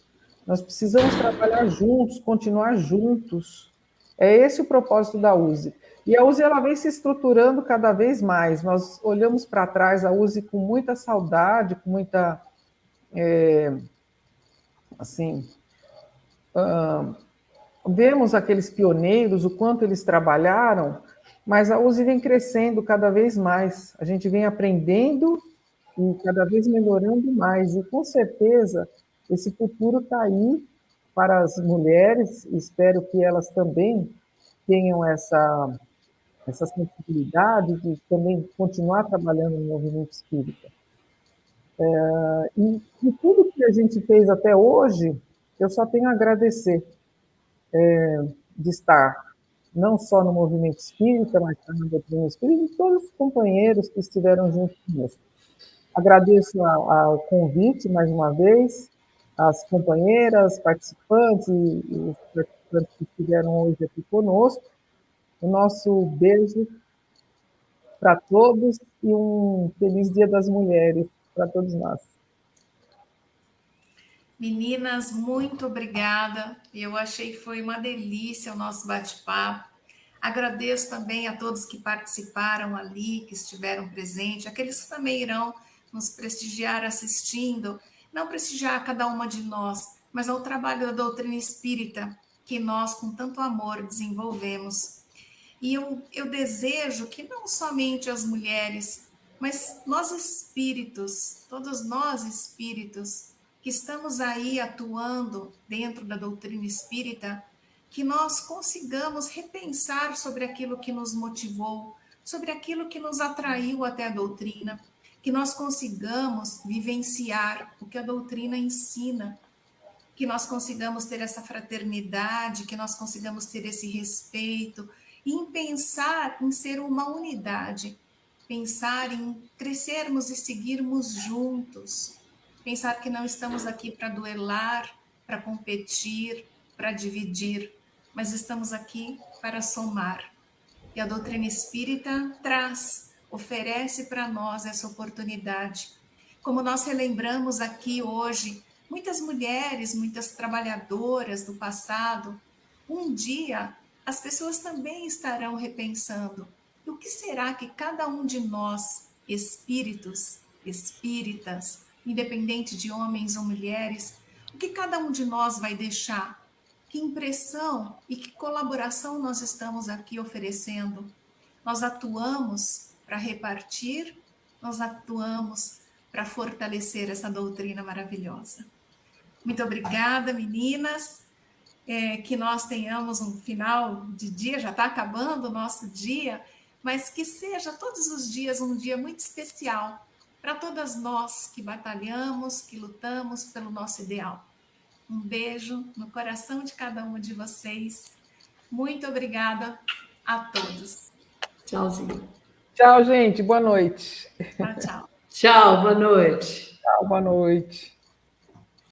D: nós precisamos trabalhar juntos, continuar juntos. É esse o propósito da USE. E a USE ela vem se estruturando cada vez mais. Nós olhamos para trás a USE com muita saudade, com muita... vemos aqueles pioneiros, o quanto eles trabalharam, mas a USE vem crescendo cada vez mais. A gente vem aprendendo e cada vez melhorando mais. E, com certeza, esse futuro está aí para as mulheres. Espero que elas também tenham essa sensibilidade de também continuar trabalhando no movimento espírita. E tudo que a gente fez até hoje, eu só tenho a agradecer de estar não só no movimento espírita, mas também na doutrina espírita, e todos os companheiros que estiveram junto conosco. Agradeço ao convite, mais uma vez, às companheiras, participantes e os participantes que estiveram hoje aqui conosco. O nosso beijo para todos e um feliz Dia das Mulheres para todos nós.
A: Meninas, muito obrigada. Eu achei que foi uma delícia o nosso bate-papo. Agradeço também a todos que participaram ali, que estiveram presentes, aqueles que também irão nos prestigiar assistindo, não prestigiar cada uma de nós, mas ao trabalho da doutrina espírita que nós, com tanto amor, desenvolvemos. E eu desejo que não somente as mulheres, mas nós espíritos, todos nós espíritos, que estamos aí atuando dentro da doutrina espírita, que nós consigamos repensar sobre aquilo que nos motivou, sobre aquilo que nos atraiu até a doutrina, que nós consigamos vivenciar o que a doutrina ensina, que nós consigamos ter essa fraternidade, que nós consigamos ter esse respeito, e em pensar em ser uma unidade, pensar em crescermos e seguirmos juntos, pensar que não estamos aqui para duelar, para competir, para dividir, mas estamos aqui para somar. E a doutrina espírita traz, oferece para nós essa oportunidade. Como nós relembramos aqui hoje, muitas mulheres, muitas trabalhadoras do passado, um dia as pessoas também estarão repensando: e o que será que cada um de nós, espíritos, espíritas, independente de homens ou mulheres, o que cada um de nós vai deixar? Que impressão e que colaboração nós estamos aqui oferecendo? Nós atuamos para repartir, nós atuamos para fortalecer essa doutrina maravilhosa. Muito obrigada, meninas. Que nós tenhamos um final de dia, já está acabando o nosso dia, mas que seja todos os dias um dia muito especial para todas nós que batalhamos, que lutamos pelo nosso ideal. Um beijo no coração de cada um de vocês. Muito obrigada a todos.
C: Tchauzinho.
D: Tchau, gente. Boa noite.
A: Tchau, tchau.
C: Tchau, boa noite.
D: Tchau, boa noite.